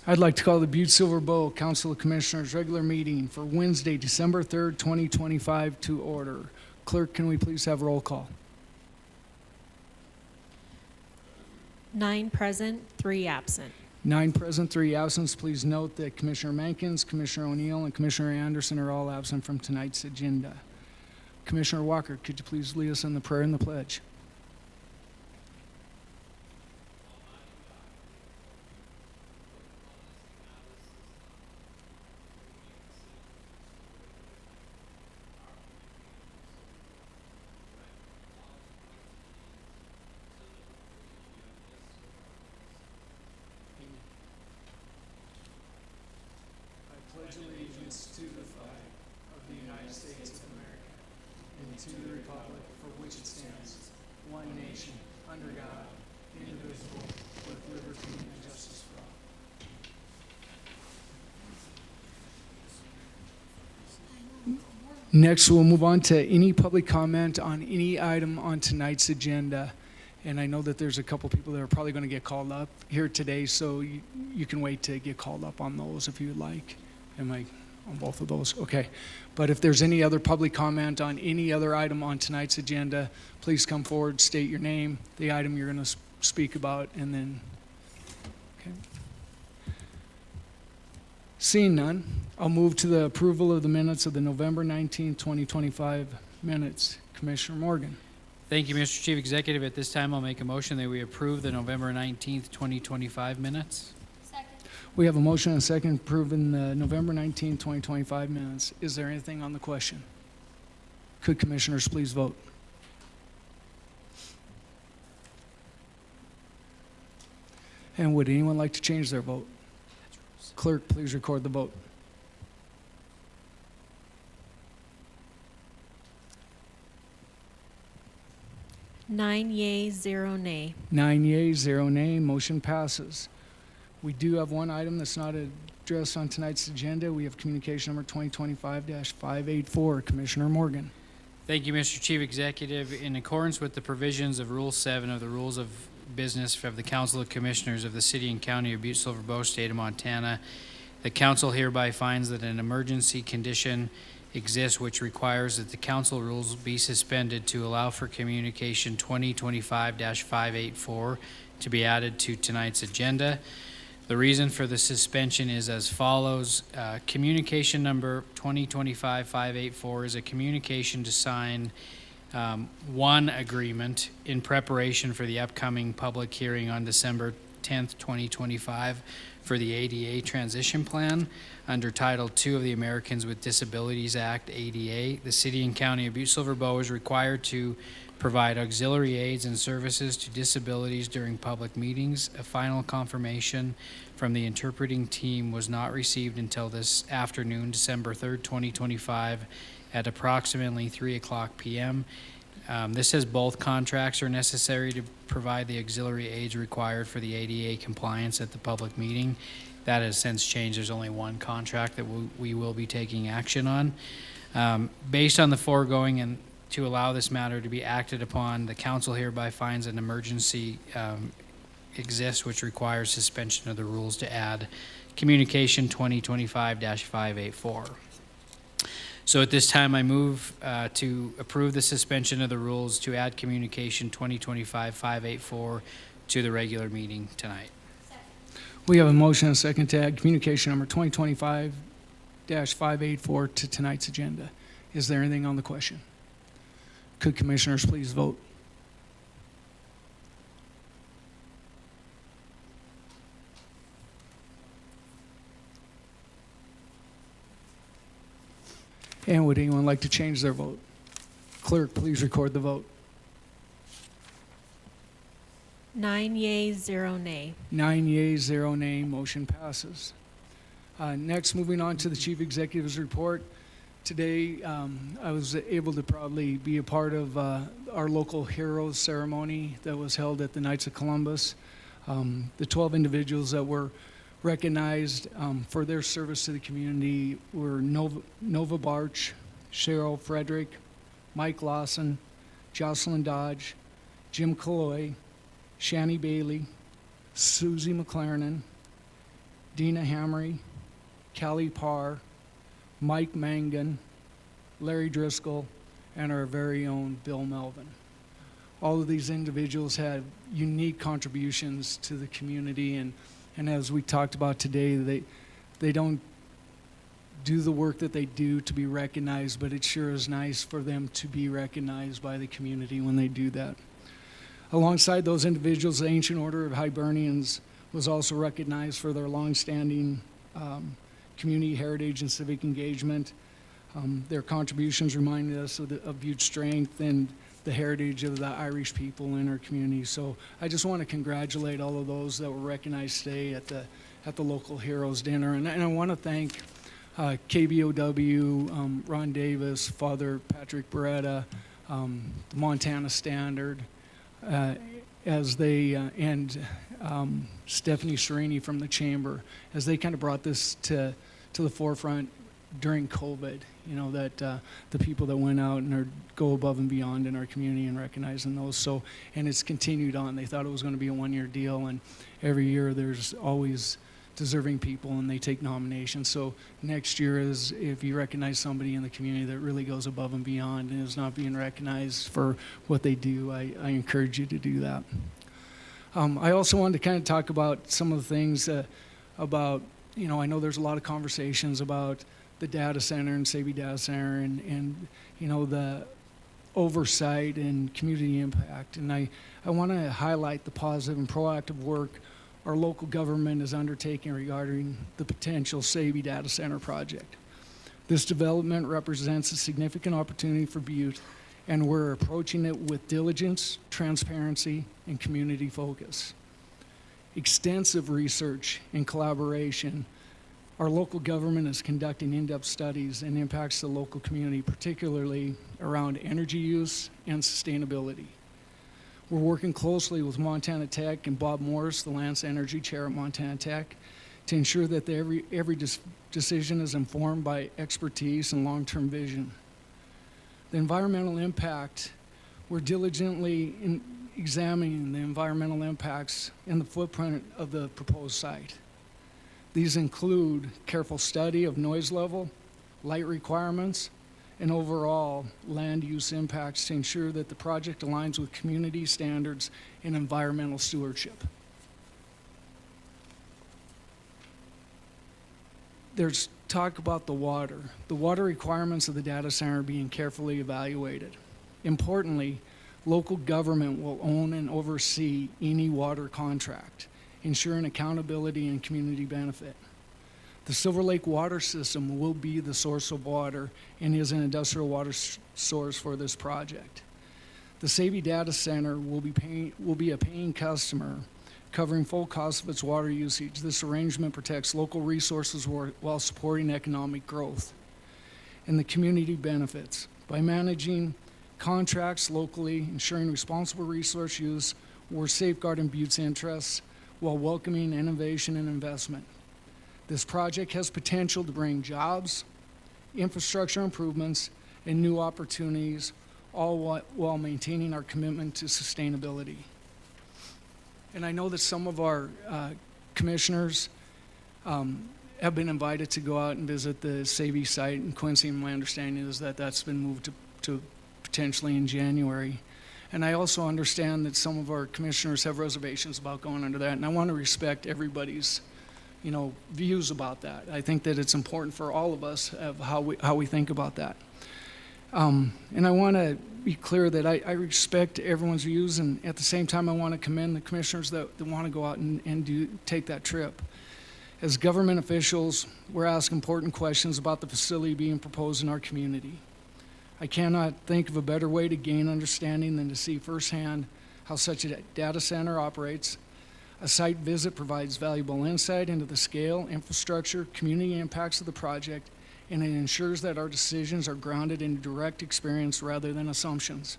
I'd like to call the Butte-Silver Council of Commissioners regular meeting for Wednesday, December 3rd, 2025 to order. Clerk, can we please have roll call? 9 present, 3 absent. 9 present, 3 absent. Please note that Commissioner Mankins, Commissioner O'Neill, and Commissioner Anderson are all absent from tonight's agenda. Commissioner Walker, could you please lead us in the prayer and the pledge? Pledge allegiance to the flag of the United States of America and to the republic for which it stands, one nation, under God, indivisible, with liberty and justice for all. Next, we'll move on to any public comment on any item on tonight's agenda. And I know that there's a couple people that are probably going to get called up here today, so you can wait to get called up on those if you'd like. Am I on both of those? Okay. But if there's any other public comment on any other item on tonight's agenda, please come forward, state your name, the item you're going to speak about, and then, okay. Seeing none, I'll move to the approval of the minutes of the November 19, 2025 minutes. Commissioner Morgan. Thank you, Mr. Chief Executive. At this time, I'll make a motion that we approve the November 19th, 2025 minutes. We have a motion and a second approving the November 19, 2025 minutes. Is there anything on the question? Could commissioners please vote? And would anyone like to change their vote? Clerk, please record the vote. Nine yea, 0 nay. 9 yeas, 0 nay. Motion passes. We do have one item that's not addressed on tonight's agenda. We have communication number 2025-584. Commissioner Morgan. Thank you, Mr. Chief Executive. In accordance with the provisions of Rule 7 of the Rules of Business of the Council of Commissioners of the City and County of Butte-Silver, State of Montana, the Council hereby finds that an emergency condition exists which requires that the Council rules be suspended to allow for communication 2025-584 to be added to tonight's agenda. The reason for the suspension is as follows. Communication number 2025-584 is a communication to sign one agreement in preparation for the upcoming public hearing on December 10th, 2025 for the ADA transition plan under Title II of the Americans with Disabilities Act, ADA. The City and County of Butte-Silver is required to provide auxiliary aids and services to disabilities during public meetings. A final confirmation from the interpreting team was not received until this afternoon, December 3rd, 2025 at approximately 3:00 p.m. This says both contracts are necessary to provide the auxiliary aids required for the ADA compliance at the public meeting. That has since changed. There's only one contract that we will be taking action on. Based on the foregoing and to allow this matter to be acted upon, the council hereby finds an emergency exists which requires suspension of the rules to add communication 2025-584. So at this time, I move to approve the suspension of the rules to add communication 2025-584 to the regular meeting tonight. We have a motion and a second to add communication number 2025-584 to tonight's agenda. Is there anything on the question? Could commissioners please vote? And would anyone like to change their vote? Clerk, please record the vote. 9 yea, 0 nay. 9 yeas, 0 nay. Motion passes. Next, moving on to the Chief Executive's report. Today, I was able to proudly be a part of our local heroes ceremony that was held at the Knights of Columbus. The 12 individuals that were recognized for their service to the community were Nova Barch, Cheryl Frederick, Mike Lawson, Jocelyn Dodge, Jim Calloy, Shani Bailey, Susie McLaren, Dina Hamry, Callie Parr, Mike Mangan, Larry Driscoll, and our very own Bill Melvin. All of these individuals had unique contributions to the community, and as we talked about today, they don't do the work that they do to be recognized, but it sure is nice for them to be recognized by the community when they do that. Alongside those individuals, the Ancient Order of Hibernians was also recognized for their longstanding community heritage and civic engagement. Their contributions reminded us of Butte's strength and the heritage of the Irish people in our community. So I just want to congratulate all of those that were recognized today at the local Heroes Dinner. And I want to thank KBOW, Ron Davis, Father Patrick Beretta, the Montana Standard, as they and Stephanie Serini from the Chamber, as they kind of brought this to the forefront during COVID. You know, that the people that went out and go above and beyond in our community and recognizing those. So, and it's continued on. They thought it was going to be a one-year deal, and every year there's always deserving people, and they take nominations. So next year is if you recognize somebody in the community that really goes above and beyond and is not being recognized for what they do, I encourage you to do that. I also wanted to kind of talk about some of the things about, you know, I know there's a lot of conversations about the data center and Sabey Data Center and you know, the oversight and community impact. And I want to highlight the positive and proactive work our local government is undertaking regarding the potential Sabey Data Center project. This development represents a significant opportunity for Butte, and we're approaching it with diligence, transparency, and community focus. Extensive research and collaboration. Our local government is conducting in-depth studies and impacts to the local community, particularly around energy use and sustainability. We're working closely with Montana Tech and Bob Morris, the Lance Energy Chair at Montana Tech, to ensure that every decision is informed by expertise and long-term vision. The environmental impact, we're diligently examining the environmental impacts and the footprint of the proposed site. These include careful study of noise level, light requirements, and overall land use impacts to ensure that the project aligns with community standards and environmental stewardship. There's talk about the water requirements of the data center being carefully evaluated. Importantly, local government will own and oversee any water contract, ensuring accountability and community benefit. The Silver Lake water system will be the source of water and is an industrial water source for this project. The Sabey Data Center will be a paying customer, covering full cost of its water usage. This arrangement protects local resources while supporting economic growth. And the community benefits. By managing contracts locally, ensuring responsible resource use, we're safeguarding Butte's interests while welcoming innovation and investment. This project has potential to bring jobs, infrastructure improvements, and new opportunities, all while maintaining our commitment to sustainability. And I know that some of our commissioners have been invited to go out and visit the Sabey site in Quincy, and my understanding is that that's been moved to potentially in January. And I also understand that some of our commissioners have reservations about going under that, and I want to respect everybody's, you know, views about that. I think that it's important for all of us of how we think about that. And I want to be clear that I respect everyone's views, and at the same time I want to commend the commissioners that want to go out and take that trip. As government officials, we're asked important questions about the facility being proposed in our community. I cannot think of a better way to gain understanding than to see firsthand how such a data center operates. A site visit provides valuable insight into the scale, infrastructure, community impacts of the project, and it ensures that our decisions are grounded in direct experience rather than assumptions.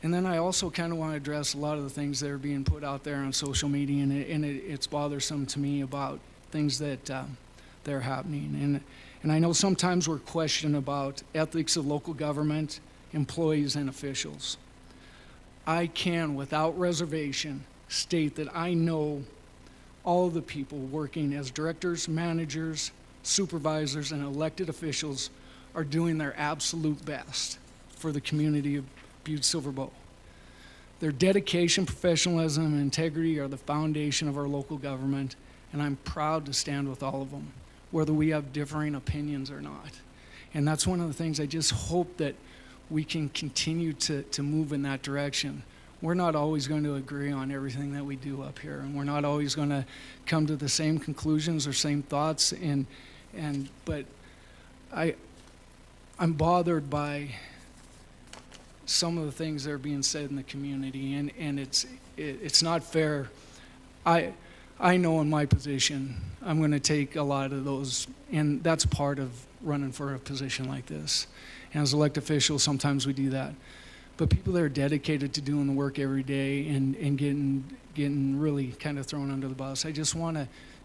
And then I also kind of want to address a lot of the things that are being put out there on social media, and it's bothersome to me about things that are happening. And I know sometimes we're questioned about ethics of local government, employees, and officials. I can, without reservation, state that I know all of the people working as directors, managers, supervisors, and elected officials are doing their absolute best for the community of Butte-Silver. Their dedication, professionalism, and integrity are the foundation of our local government, and I'm proud to stand with all of them, whether we have differing opinions or not. And that's one of the things I just hope that we can continue to move in that direction. We're not always going to agree on everything that we do up here, and we're not always going to come to the same conclusions or same thoughts. But I'm bothered by some of the things that are being said in the community, and it's not fair. I know in my position I'm going to take a lot of those, and that's part of running for a position like this. And as elected officials, sometimes we do that. But people that are dedicated to doing the work every day and getting really kind of thrown under the bus, I just want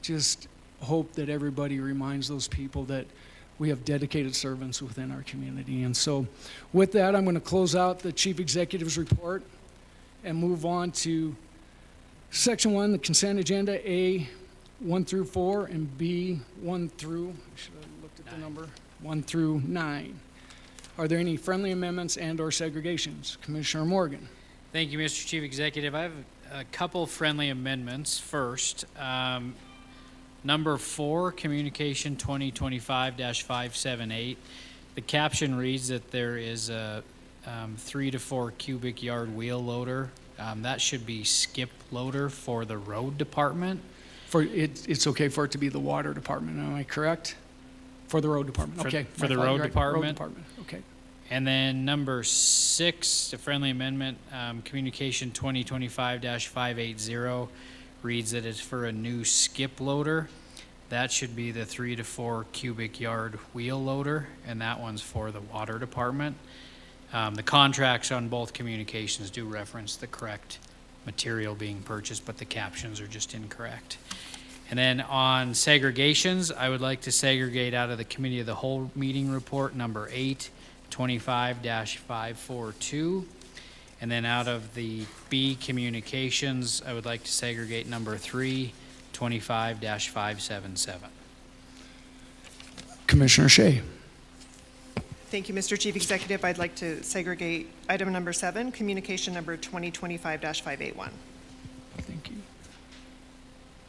to hope that everybody reminds those people that we have dedicated servants within our community. And so with that, I'm going to close out the Chief Executive's report and move on to Section 1, the consent agenda, A, 1 through 4, and B, 1 through, I should have looked at the number, 1 through 9. Are there any friendly amendments and/or segregations? Commissioner Morgan. Thank you, Mr. Chief Executive. I have a couple friendly amendments. First, number 4, Communication 2025-578. The caption reads that there is a 3 to 4 cubic yard wheel loader. That should be skip loader for the road department. It's okay for it to be the water department, am I correct? For the road department, okay. For the road department. Road department, okay. And then number 6, a friendly amendment, Communication 2025-580 reads that it's for a new skip loader. That should be the 3 to 4 cubic yard wheel loader, and that one's for the water department. The contracts on both communications do reference the correct material being purchased, but the captions are just incorrect. And then on segregations, I would like to segregate out of the Committee of the Whole meeting report, number 8, 25-542. And then out of the B communications, I would like to segregate number 3, 25-577. Commissioner Shea. Thank you, Mr. Chief Executive. I'd like to segregate item number 7, communication number 2025-581. Thank you.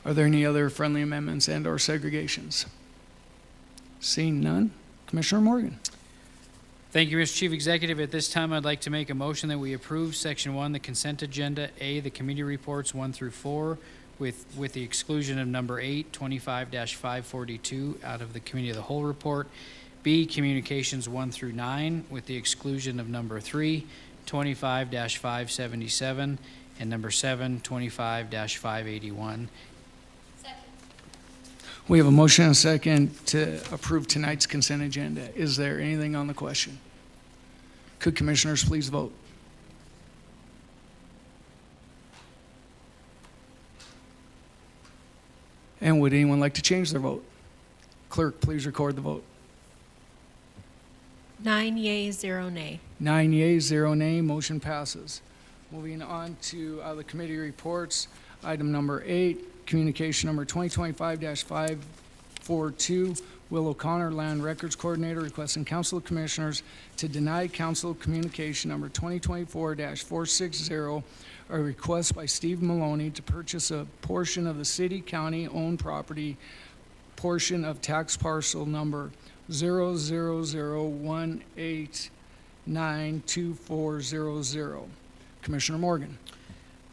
Are there any other friendly amendments and/or segregations? Seeing none, Commissioner Morgan. Thank you, Mr. Chief Executive. At this time, I'd like to make a motion that we approve Section 1, the consent agenda, A, the committee reports 1 through 4, with the exclusion of number 8, 25-542, out of the Committee of the Whole report. B, communications 1 through 9, with the exclusion of number 3, 25-577, and number 7, 25-581. We have a motion and a second to approve tonight's consent agenda. Is there anything on the question? Could commissioners please vote? And would anyone like to change their vote? Clerk, please record the vote. 9 yeas, 0 nay. 9 yeas, 0 nay, motion passes. Moving on to the committee reports, item number 8, communication number 2025-542, Will O'Connor, Land Records Coordinator, requesting Council of Commissioners to deny Council Communication number 2024-460, a request by Steve Maloney to purchase a portion of the city county-owned property, portion of tax parcel number 000189240. Commissioner Morgan.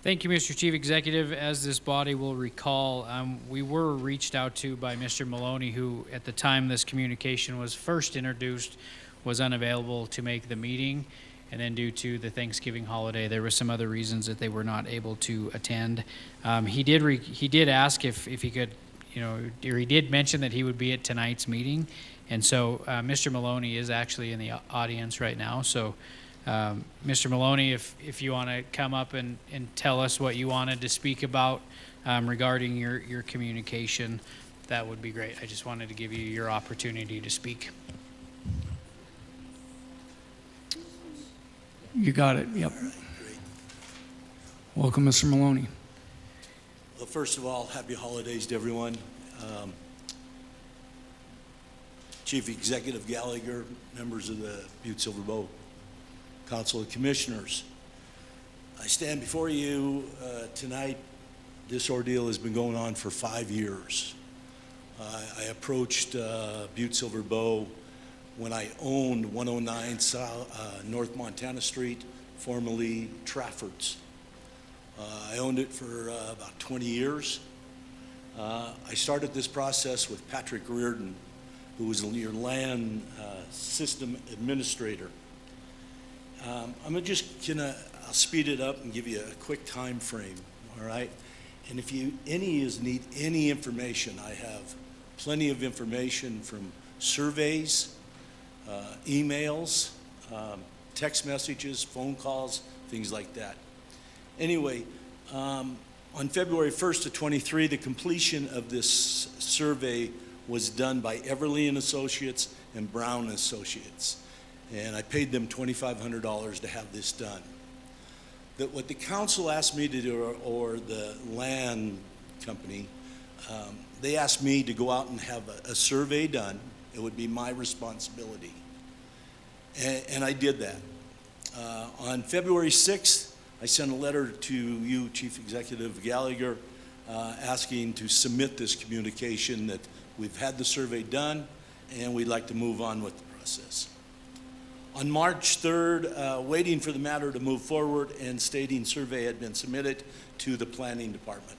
Thank you, Mr. Chief Executive. As this body will recall, we were reached out to by Mr. Maloney, who at the time this communication was first introduced was unavailable to make the meeting. And then due to the Thanksgiving holiday, there were some other reasons that they were not able to attend. He did ask if he could, or he did mention that he would be at tonight's meeting. And so Mr. Maloney is actually in the audience right now. So Mr. Maloney, if you want to come up and tell us what you wanted to speak about regarding your communication, that would be great. I just wanted to give you your opportunity to speak. You got it, yep. Welcome, Mr. Maloney. Well, first of all, happy holidays to everyone. Chief Executive Gallagher, members of the Butte-Silver Bow Council of Commissioners. I stand before you tonight. This ordeal has been going on for 5 years. I approached Butte-Silver Bow when I owned 109 North Montana Street, formerly Trafford's. I owned it for about 20 years. I started this process with Patrick Reardon, who was your land system administrator. I'll speed it up and give you a quick time frame, all right? And if any of you need any information, I have plenty of information from surveys, emails, text messages, phone calls, things like that. Anyway, on February 1st of 23, the completion of this survey was done by Everly and Associates and Brown Associates. And I paid them $2,500 to have this done. What the council asked me to do, or the land company, they asked me to go out and have a survey done. It would be my responsibility. And I did that. On February 6th, I sent a letter to you, Chief Executive Gallagher, asking to submit this communication that we've had the survey done and we'd like to move on with the process. On March 3rd, waiting for the matter to move forward and stating survey had been submitted to the Planning Department.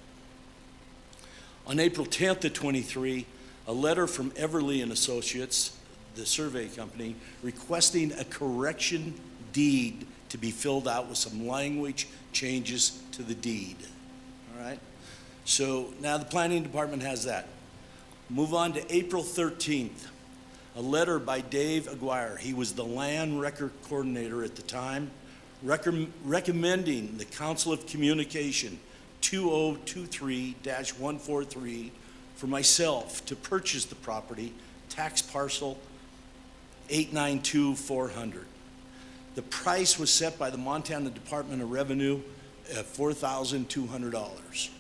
On April 10th of 23, a letter from Everly and Associates, the survey company, requesting a correction deed to be filled out with some language changes to the deed. All right? So now the Planning Department has that. Move on to April 13th. A letter by Dave Aguirre. He was the land record coordinator at the time, recommending the Council of Communication 2023-143 for myself to purchase the property, tax parcel 892-400. The price was set by the Montana Department of Revenue at $4,200.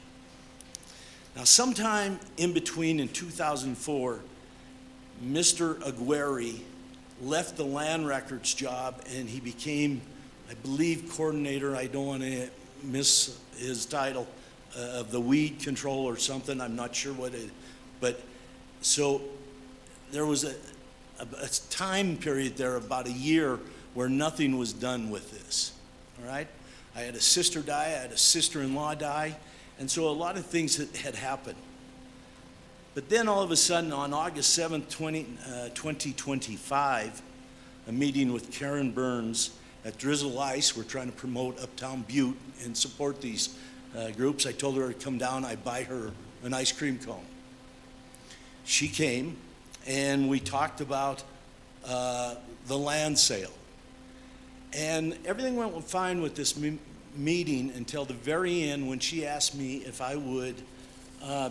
Now, sometime in between in 2004, Mr. Aguirre left the land records job and he became, I believe, coordinator. I don't want to miss his title, of the weed control or something. I'm not sure what it, but so there was a time period there, about a year, where nothing was done with this, all right? I had a sister die, I had a sister-in-law die, and so a lot of things had happened. But then all of a sudden, on August 7th, 2025, a meeting with Karen Burns at Drizzle Ice, we're trying to promote Uptown Butte and support these groups. I told her to come down, I'd buy her an ice cream cone. She came, and we talked about the land sale. And everything went fine with this meeting until the very end, when she asked me if I would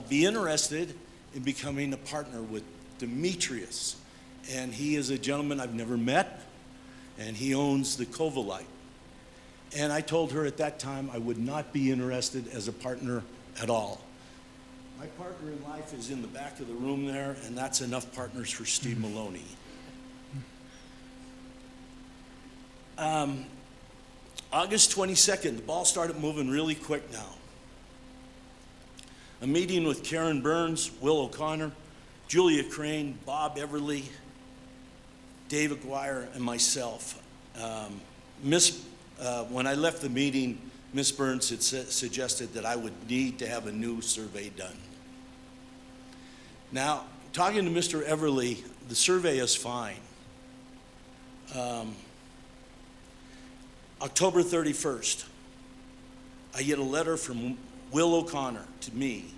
be interested in becoming a partner with Demetrius. And he is a gentleman I've never met, and he owns the Covalite. And I told her at that time I would not be interested as a partner at all. My partner in life is in the back of the room there, and that's enough partners for Steve Maloney. August 22nd, the ball started moving really quick now. A meeting with Karen Burns, Will O'Connor, Julia Crane, Bob Everly, Dave Aguirre, and myself. When I left the meeting, Ms. Burns had suggested that I would need to have a new survey done. Now, talking to Mr. Everly, the survey is fine. October 31st, I get a letter from Will O'Connor to me,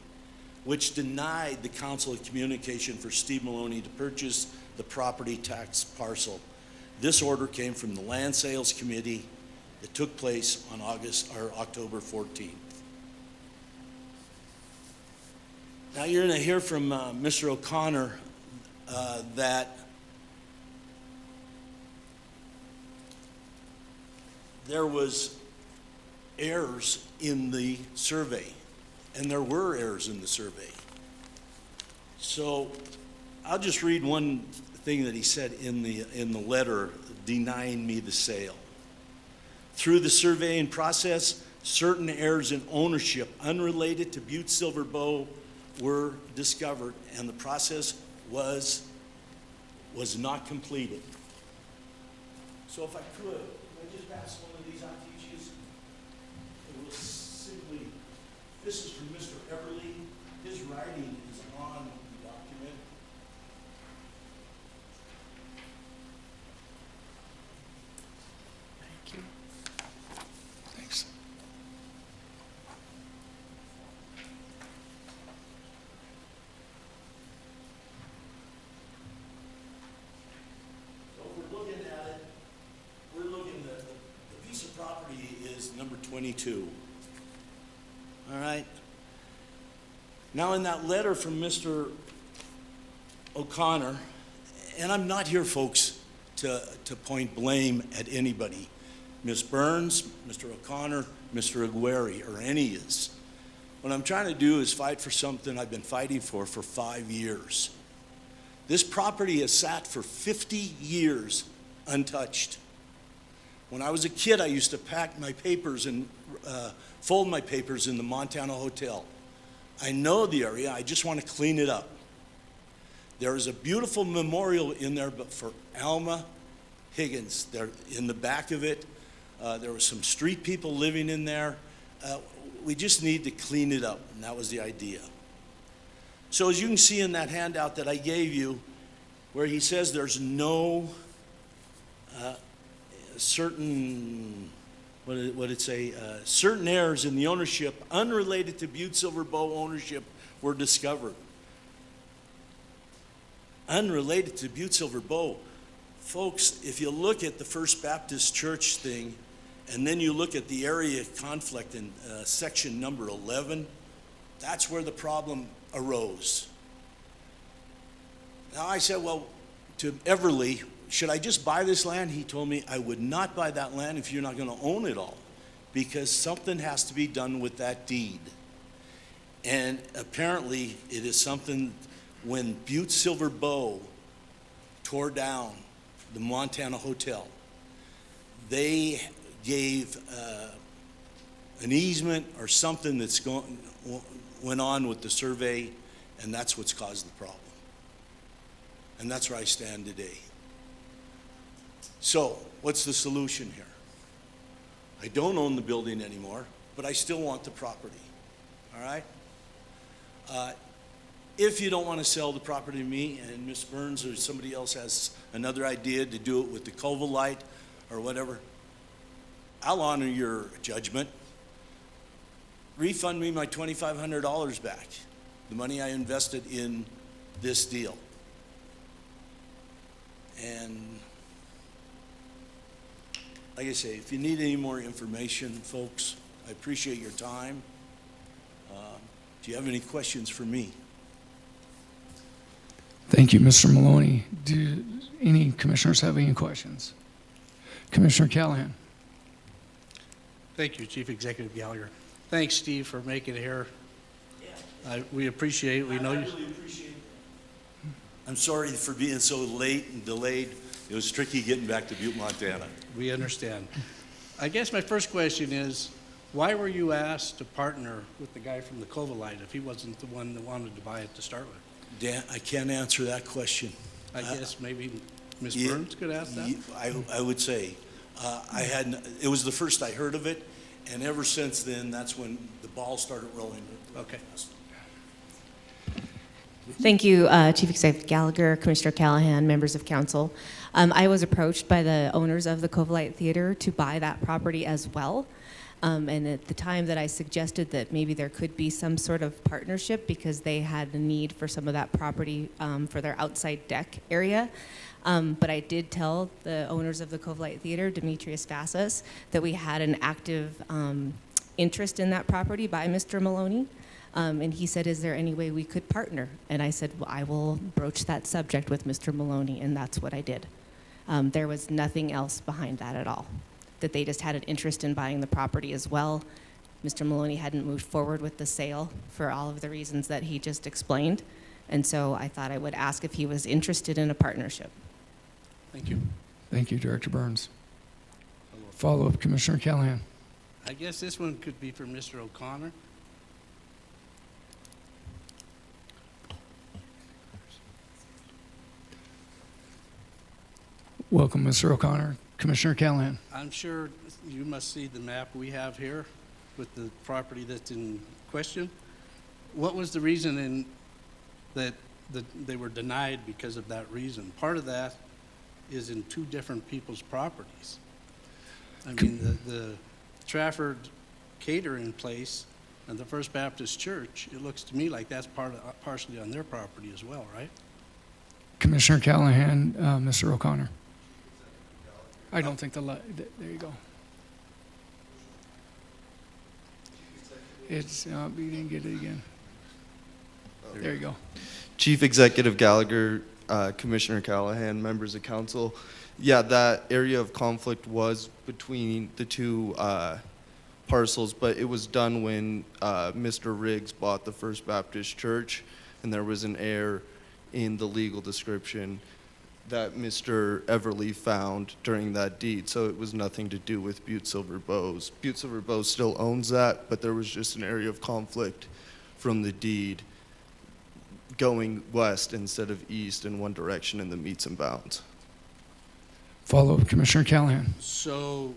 which denied the Council of Communication for Steve Maloney to purchase the property tax parcel. This order came from the Land Sales Committee that took place on October 14th. Now you're going to hear from Mr. O'Connor that there was errors in the survey, and there were errors in the survey. So I'll just read one thing that he said in the letter denying me the sale. Through the surveying process, certain errors in ownership unrelated to Butte-Silver Bow were discovered, and the process was not completed. So if I could I just pass one of these out to you? It will simply, this is from Mr. Everly. His writing is on the document. Thank you. Thanks. So if we're looking at it, we're looking at the piece of property is number 22. All right? Now in that letter from Mr. O'Connor, and I'm not here, folks, to point blame at anybody. Ms. Burns, Mr. O'Connor, Mr. Aguirre, or any is. What I'm trying to do is fight for something I've been fighting for 5 years. This property has sat for 50 years untouched. When I was a kid, I used to pack my papers and fold my papers in the Montana Hotel. I know the area, I just want to clean it up. There is a beautiful memorial in there, but for Alma Higgins. There, in the back of it, there were some street people living in there. We just need to clean it up, and that was the idea. So as you can see in that handout that I gave you, where he says there's no certain, what did it say? Certain errors in the ownership unrelated to Butte-Silver Bow ownership were discovered. Unrelated to Butte-Silver Bow. Folks, if you look at the First Baptist Church thing, and then you look at the area conflict in section number 11, that's where the problem arose. Now I said, well, to Everly, should I just buy this land? He told me I would not buy that land if you're not going to own it all, because something has to be done with that deed. And apparently it is something, when Butte-Silver Bow tore down the Montana Hotel, they gave an easement or something that's went on with the survey, and that's what's caused the problem. And that's where I stand today. So, what's the solution here? I don't own the building anymore, but I still want the property, all right? If you don't want to sell the property to me, and Ms. Burns or somebody else has another idea to do it with the Covalite or whatever, I'll honor your judgment. Refund me my $2,500 back, the money I invested in this deal. And like I say, if you need any more information, folks, I appreciate your time. Do you have any questions for me? Thank you, Mr. Maloney. Do any commissioners have any questions? Commissioner Callahan. Thank you, Chief Executive Gallagher. Thanks, Steve, for making it here. We appreciate it. We know I you. really appreciate it. I'm sorry for being so late and delayed. It was tricky getting back to Butte, Montana. We understand. I guess my first question is, why were you asked to partner with the guy from the Covalite if he wasn't the one that wanted to buy it to start with? Dan, I can't answer that question. I guess maybe Ms. Yeah, Burns could ask that? I would say. It was the first I heard of it, and ever since then, that's when the ball started rolling. Okay. Thank you, Chief Executive Gallagher, Commissioner Callahan, members of council. I was approached by the owners of the Covalite Theater to buy that property as well. And at the time that I suggested that maybe there could be some sort of partnership because they had a need for some of that property for their outside deck area. But I did tell the owners of the Covalite Theater, Demetrius Vassas, that we had an active interest in that property by Mr. Maloney. And he said, is there any way we could partner? And I said, well, I will broach that subject with Mr. Maloney, and that's what I did. There was nothing else behind that at all, that they just had an interest in buying the property as well. Mr. Maloney hadn't moved forward with the sale for all of the reasons that he just explained. And so I thought I would ask if he was interested in a partnership. Thank you. Thank you, Director Burns. Follow-up, Commissioner Callahan. I guess this one could be for Mr. O'Connor. Welcome, Mr. O'Connor. Commissioner Callahan. I'm sure you must see the map we have here with the property that's in question. What was the reason that they were denied because of that reason? Part of that is in two different people's properties. I mean, the Trafford catering place and the First Baptist Church, it looks to me like that's partially on their property as well, right? Commissioner Callahan, Mr. O'Connor. I don't think there you go. It's, you didn't get it again. There you go. Chief Executive Gallagher, Commissioner Callahan, members of council. Yeah, that area of conflict was between the two parcels, but it was done when Mr. Riggs bought the First Baptist Church, and there was an error in the legal description that Mr. Everly found during that deed. So it was nothing to do with Butte-Silver Bows. Butte-Silver Bows still owns that, but there was just an area of conflict from the deed going west instead of east in one direction in the meets and bounds. Follow-up, Commissioner Callahan. So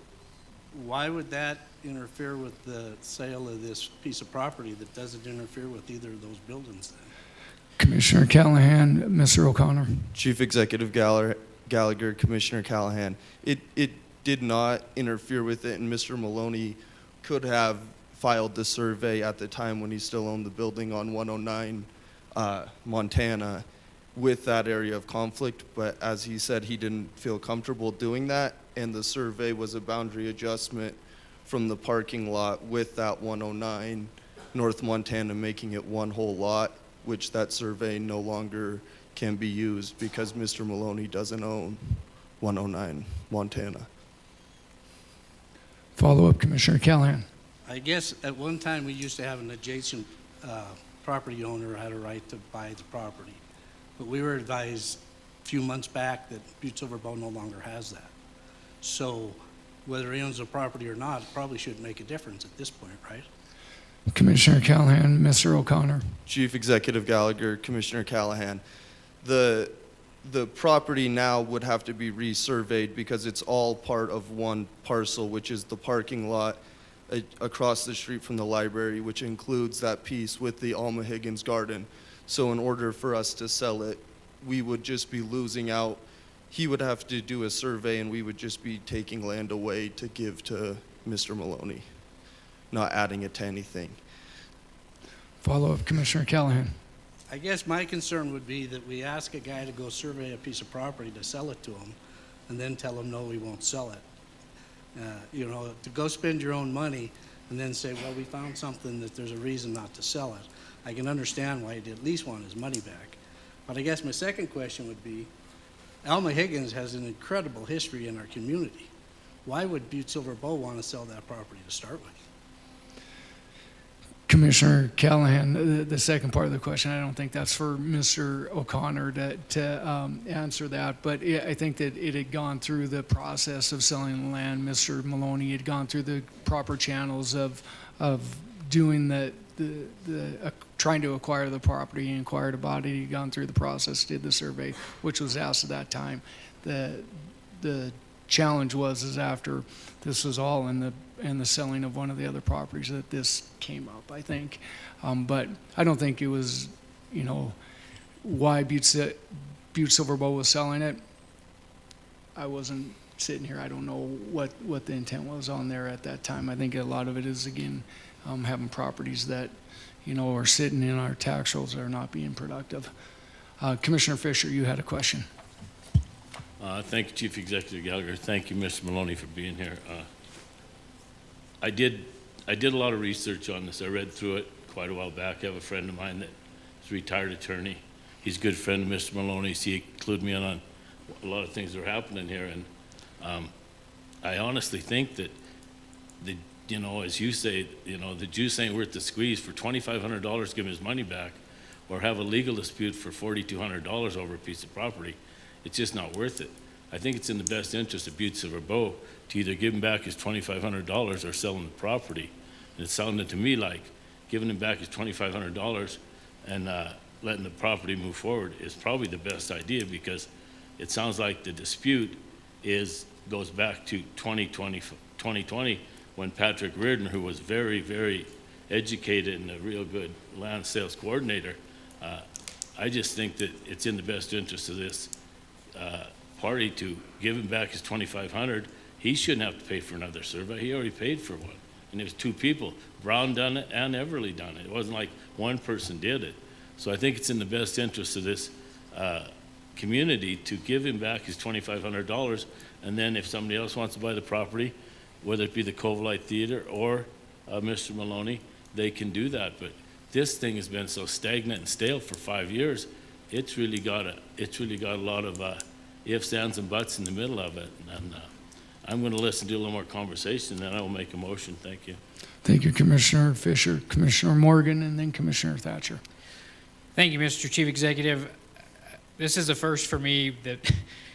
why would that interfere with the sale of this piece of property that doesn't interfere with either of those buildings then? Commissioner Callahan, Mr. O'Connor. Chief Executive Gallagher, Commissioner Callahan. It did not interfere with it, and Mr. Maloney could have filed the survey at the time when he still owned the building on 109 Montana with that area of conflict, but as he said, he didn't feel comfortable doing that, and the survey was a boundary adjustment from the parking lot with that 109 North Montana, making it one whole lot, which that survey no longer can be used because Mr. Maloney doesn't own 109 Montana. Follow-up, Commissioner Callahan. I guess at one time we used to have an adjacent property owner had a right to buy the property. But we were advised a few months back that Butte-Silver Bow no longer has that. So whether he owns the property or not, it probably shouldn't make a difference at this point, right? Commissioner Callahan, Mr. O'Connor. Chief Executive Gallagher, Commissioner Callahan. The property now would have to be resurveyed because it's all part of one parcel, which is the parking lot across the street from the library, which includes that piece with the Alma Higgins Garden. So in order for us to sell it, we would just be losing out. He would have to do a survey, and we would just be taking land away to give to Mr. Maloney, not adding it to anything. Follow-up, Commissioner Callahan. I guess my concern would be that we ask a guy to go survey a piece of property to sell it to him, and then tell him, no, we won't sell it. To go spend your own money and then say, well, we found something that there's a reason not to sell it. I can understand why he'd at least want his money back. But I guess my second question would be, Alma Higgins has an incredible history in our community. Why would Butte-Silver Bow want to sell that property to start with? Commissioner Callahan, the second part of the question, I don't think that's for Mr. O'Connor to answer that, but I think that it had gone through the process of selling the land. Mr. Maloney had gone through the proper channels of doing the trying to acquire the property. He inquired about it. He'd gone through the process, did the survey, which was asked at that time. The challenge was after this was all in the selling of one of the other properties that this came up, I think. But I don't think it was, why Butte-Silver Bow was selling it. I wasn't sitting here. I don't know what the intent was on there at that time. I think a lot of it is, again, having properties that, are sitting in our tax rolls that are not being productive. Commissioner Fisher, you had a question. Thank you, Chief Executive Gallagher. Thank you, Mr. Maloney, for being here. I did a lot of research on this. I read through it quite a while back. I have a friend of mine that is a retired attorney. He's a good friend of Mr. Maloney's. He included me on a lot of things that are happening here. And I honestly think that the you know, as you say, you know, the juice ain't worth the squeeze. For $2,500, give him his money back, or have a legal dispute for $4,200 over a piece of property. It's just not worth it. I think it's in the best interest of Butte-Silver Bow to either give him back his $2,500 or sell him the property. And it sounded to me like giving him back his $2,500 and letting the property move forward is probably the best idea, because it sounds like the dispute goes back to 2020 when Patrick Reardon, who was very, very educated and a real good land sales coordinator, I just think that it's in the best interest of this party to give him back his $2,500. He shouldn't have to pay for another survey. He already paid for one. And it was two people. Brown done it and Everly done it. It wasn't like one person did it. So I think it's in the best interest of this community to give him back his $2,500. And then if somebody else wants to buy the property, whether it be the Covalite Theater or Mr. Maloney, they can do that. But this thing has been so stagnant and stale for 5 years. It's really got a lot of ifs, ands, and buts in the middle of it. And I'm going to listen to a little more conversation, and then I will make a motion. Thank you. Thank you, Commissioner Fisher, Commissioner Morgan, and then Commissioner Thatcher. Thank you, Mr. Chief Executive. This is the first for me that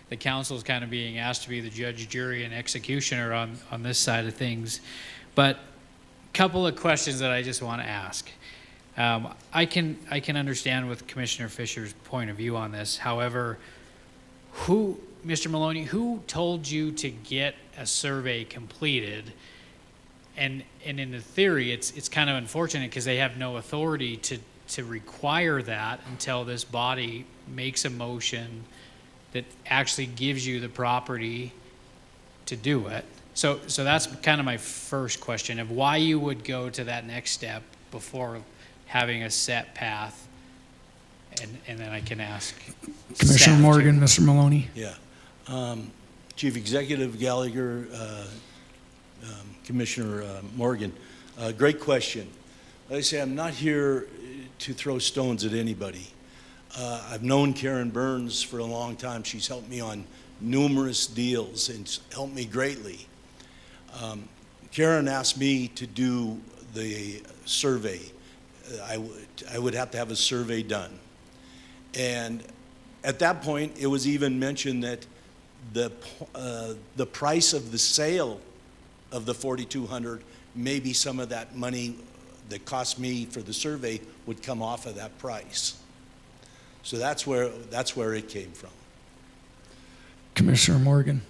the council is kind of being asked to be the judge, jury, and executioner on this side of things. But a couple of questions that I just want to ask. I can understand with Commissioner Fisher's point of view on this. However, Mr. Maloney, who told you to get a survey completed? And in the theory, it's kind of unfortunate because they have no authority to require that until this body makes a motion that actually gives you the property to do it. So that's kind of my first question of why you would go to that next step before having a set path. And then I can ask Commissioner staff Morgan, too. Mr. Maloney. Yeah. Chief Executive Gallagher, Commissioner Morgan, great question. Like I say, I'm not here to throw stones at anybody. I've known Karen Burns for a long time. She's helped me on numerous deals and helped me greatly. Karen asked me to do the survey. I would have to have a survey done. And at that point, it was even mentioned that the price of the sale of the $4,200, maybe some of that money that cost me for the survey would come off of that price. So that's where it came from. Commissioner Morgan.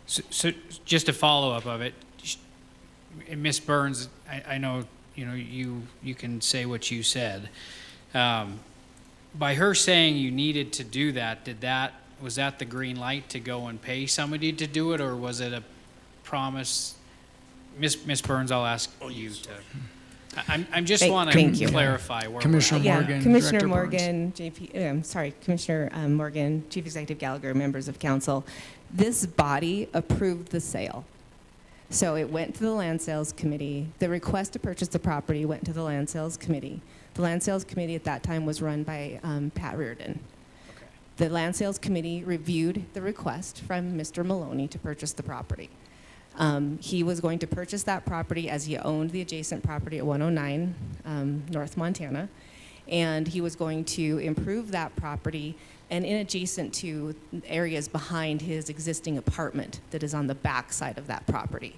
So just a follow-up of it, Ms. Burns, I know you can say what you said. By her saying you needed to do that, was that the green light to go and pay somebody to do it, or was it a promise? Ms. Burns, I'll ask you to. I'm just want Thank to you. clarify where Commissioner we're at. Morgan, Commissioner Director Morgan, Commissioner Morgan, Chief Executive Gallagher, members of council. This body approved the sale. So it went to the Land Sales Committee. The request to purchase the property went to the Land Sales Committee. The Land Sales Committee at that time was run by Pat Reardon. Okay. The Land Sales Committee reviewed the request from Mr. Maloney to purchase the property. He was going to purchase that property as he owned the adjacent property at 109 North Montana, and he was going to improve that property and in adjacent to areas behind his existing apartment that is on the back side of that property.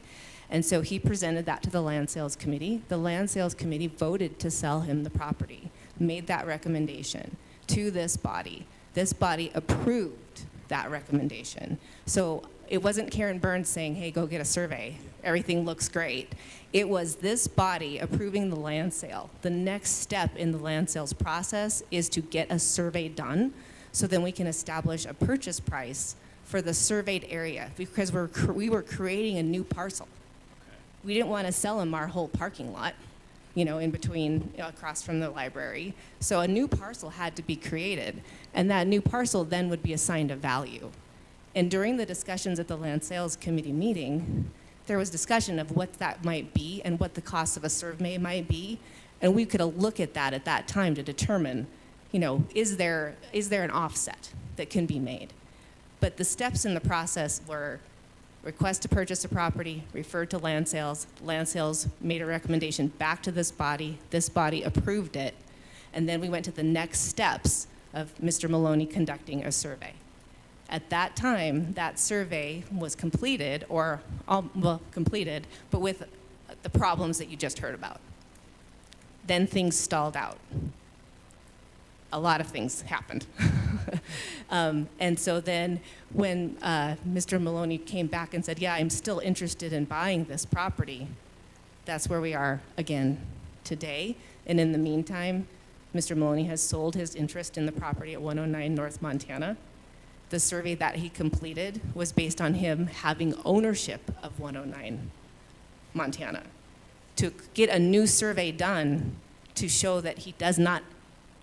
And so he presented that to the Land Sales Committee. The Land Sales Committee voted to sell him the property, made that recommendation to this body. This body approved that recommendation. So it wasn't Karen Burns saying, hey, go get a survey. Everything looks great. It was this body approving the land sale. The next step in the land sales process is to get a survey done so then we can establish a purchase price for the surveyed area, because we were creating a new parcel. We didn't want to sell them our whole parking lot, in between, across from the library. So a new parcel had to be created, and that new parcel then would be assigned a value. And during the discussions at the Land Sales Committee meeting, there was discussion of what that might be and what the cost of a survey might be, and we could look at that time to determine, is there an offset that can be made? But the steps in the process were request to purchase a property, referred to land sales. Land sales made a recommendation back to this body approved it, and then we went to the next steps of Mr. Maloney conducting a survey. At that time, that survey was completed, completed, but with the problems that you just heard about. Then things stalled out. A lot of things happened. And so then when Mr. Maloney came back and said, yeah, I'm still interested in buying this property, that's where we are again today. And in the meantime, Mr. Maloney has sold his interest in the property at 109 North Montana. The survey that he completed was based on him having ownership of 109 Montana. To get a new survey done to show that he does not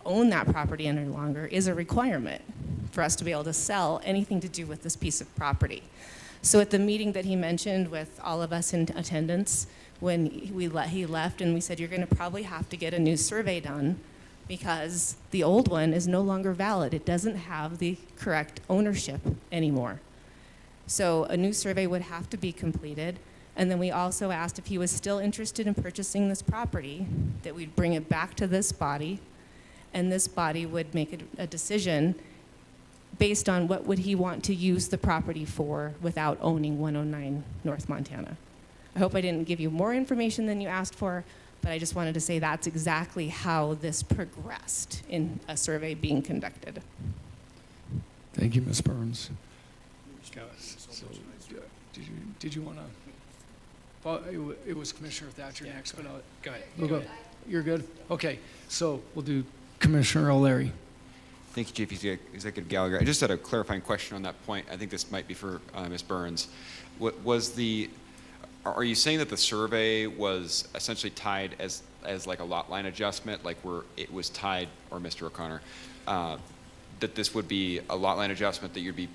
own that property any longer is a requirement for us to be able to sell anything to do with this piece of property. So at the meeting that he mentioned with all of us in attendance, when he left and we said, you're going to probably have to get a new survey done because the old one is no longer valid. It doesn't have the correct ownership anymore. So a new survey would have to be completed. And then we also asked if he was still interested in purchasing this property, that we'd bring it back to this body, and this body would make a decision based on what would he want to use the property for without owning 109 North Montana. I hope I didn't give you more information than you asked for, but I just wanted to say that's exactly how this progressed in a survey being conducted. Thank you, Ms. Burns. So, did you want to? Well, it was Commissioner Thatcher next, but Go ahead. we'll go. You're good? Okay, so we'll do Commissioner O'Leary. Thank you, Chief Executive Gallagher. I just had a clarifying question on that point. I think this might be for Ms. Burns. Are you saying that the survey was essentially tied as like a lot line adjustment, like where it was tied, or Mr. O'Connor, that this would be a lot line adjustment, that you'd be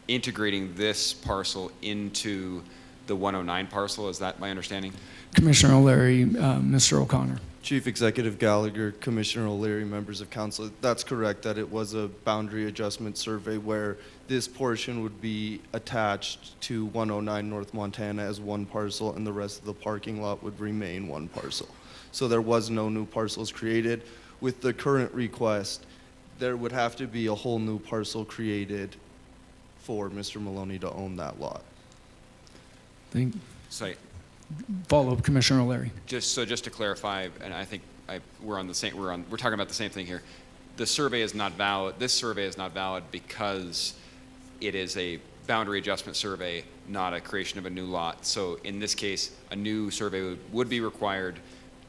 integrating this parcel into the 109 parcel? Is that my understanding? Commissioner O'Leary, Mr. O'Connor. Chief Executive Gallagher, Commissioner O'Leary, members of council, that's correct that it was a boundary adjustment survey where this portion would be attached to 109 North Montana as one parcel and the rest of the parking lot would remain one parcel. So there was no new parcels created. With the current request, there would have to be a whole new parcel created for Mr. Maloney to own that lot. So Follow up, Commissioner O'Leary. just to clarify, and I think we're talking about the same thing here. The survey is not valid. This survey is not valid because it is a boundary adjustment survey, not a creation of a new lot. So in this case, a new survey would be required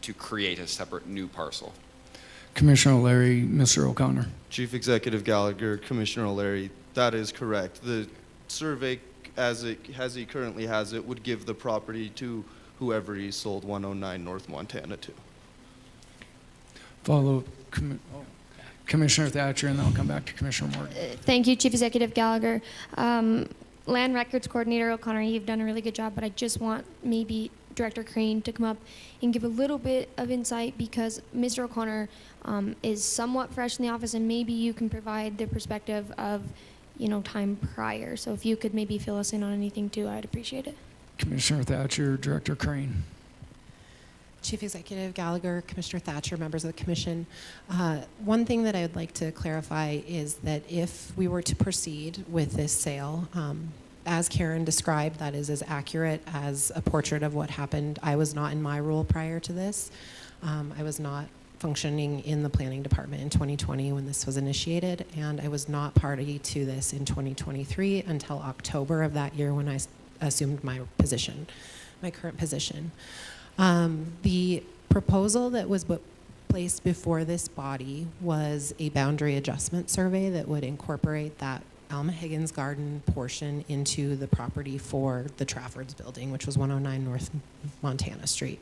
to create a separate new parcel. Commissioner O'Leary, Mr. O'Connor. Chief Executive Gallagher, Commissioner O'Leary, that is correct. The survey, as he currently has it, would give the property to whoever he sold 109 North Montana to. Follow up, Commissioner Thatcher, and then I'll come back to Commissioner Morgan. Thank you, Chief Executive Gallagher. Land Records Coordinator O'Connor, you've done a really good job, but I just want maybe Director Crane to come up and give a little bit of insight because Mr. O'Connor is somewhat fresh in the office, and maybe you can provide the perspective of, time prior. So if you could maybe fill us in on anything too, I'd appreciate it. Commissioner Thatcher, Director Crane. Chief Executive Gallagher, Commissioner Thatcher, members of the Commission. One thing that I would like to clarify is that if we were to proceed with this sale, as Karen described, that is as accurate as a portrait of what happened. I was not in my role prior to this. I was not functioning in the planning department in 2020 when this was initiated, and I was not party to this in 2023 until October of that year when I assumed my position, my current position. The proposal that was placed before this body was a boundary adjustment survey that would incorporate that Alma Higgins Garden portion into the property for the Traffords building, which was 109 North Montana Street.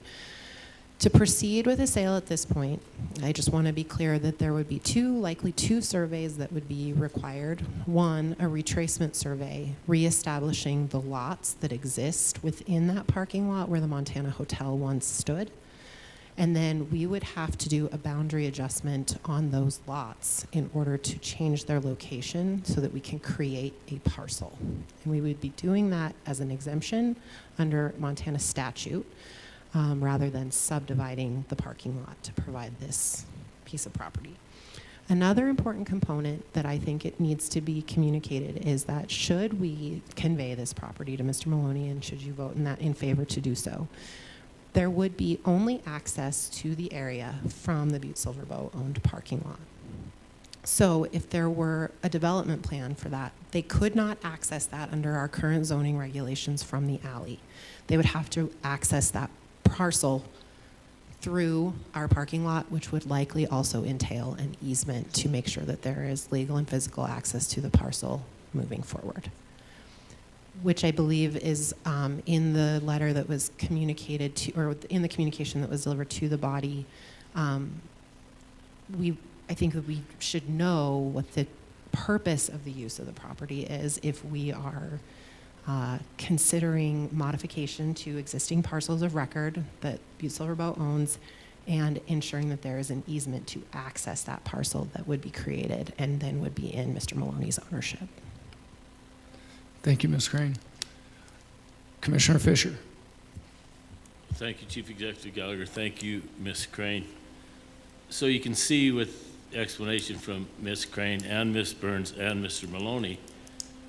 To proceed with a sale at this point, I just want to be clear that there would be likely two surveys that would be required. One, a retracement survey, reestablishing the lots that exist within that parking lot where the Montana Hotel once stood. And then we would have to do a boundary adjustment on those lots in order to change their location so that we can create a parcel. And we would be doing that as an exemption under Montana statute, rather than subdividing the parking lot to provide this piece of property. Another important component that I think it needs to be communicated is that should we convey this property to Mr. Maloney, and should you vote in favor to do so, there would be only access to the area from the Butte-Silver Bow owned parking lot. So if there were a development plan for that, they could not access that under our current zoning regulations from the alley. They would have to access that parcel through our parking lot, which would likely also entail an easement to make sure that there is legal and physical access to the parcel moving forward, which I believe is in the letter that was communicated to, or in the communication that was delivered to the body. I think that we should know what the purpose of the use of the property is if we are considering modification to existing parcels of record that Butte-Silver Bow owns, and ensuring that there is an easement to access that parcel that would be created and then would be in Mr. Maloney's ownership. Thank you, Ms. Crane. Commissioner Fisher. Thank you, Chief Executive Gallagher. Thank you, Ms. Crane. So you can see with explanation from Ms. Crane and Ms. Burns and Mr. Maloney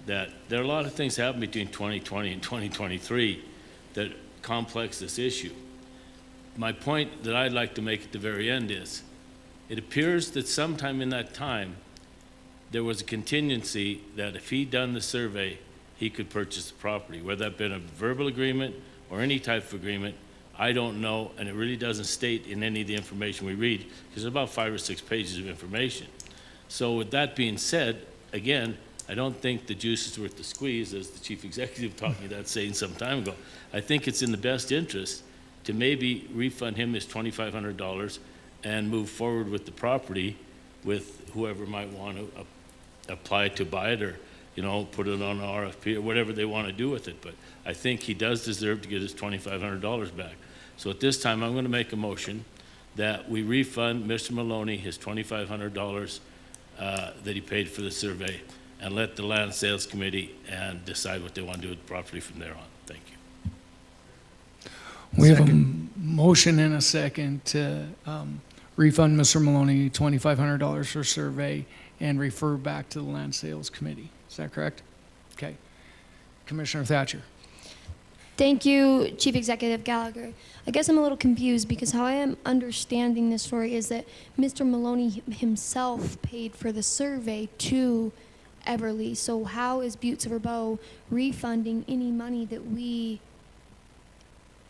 that there are a lot of things that happen between 2020 and 2023 that complex this issue. My point that I'd like to make at the very end is, it appears that sometime in that time, there was a contingency that if he'd done the survey, he could purchase the property, whether that been a verbal agreement or any type of agreement, I don't know, and it really doesn't state in any of the information we read, because there's about 5 or 6 pages of information. So with that being said, again, I don't think the juice is worth the squeeze, as the chief executive taught me that saying some time ago. I think it's in the best interest to maybe refund him his $2,500 and move forward with the property with whoever might want to apply to buy it, or, you know, put it on an RFP or whatever they want to do with it. But I think he does deserve to get his $2,500 back. So at this time, I'm going to make a motion that we refund Mr. Maloney his $2,500 that he paid for the survey, and let the Land Sales Committee and decide what they want to do with the property from there on. Thank you. We have a motion and a second to refund Mr. Maloney $2,500 for survey and refer back to the Land Sales Committee. Is that correct? Okay. Commissioner Thatcher. Thank you, Chief Executive Gallagher. I guess I'm a little confused because how I am understanding this story is that Mr. Maloney himself paid for the survey to Everly. So how is Butte-Silver Bow refunding any money that we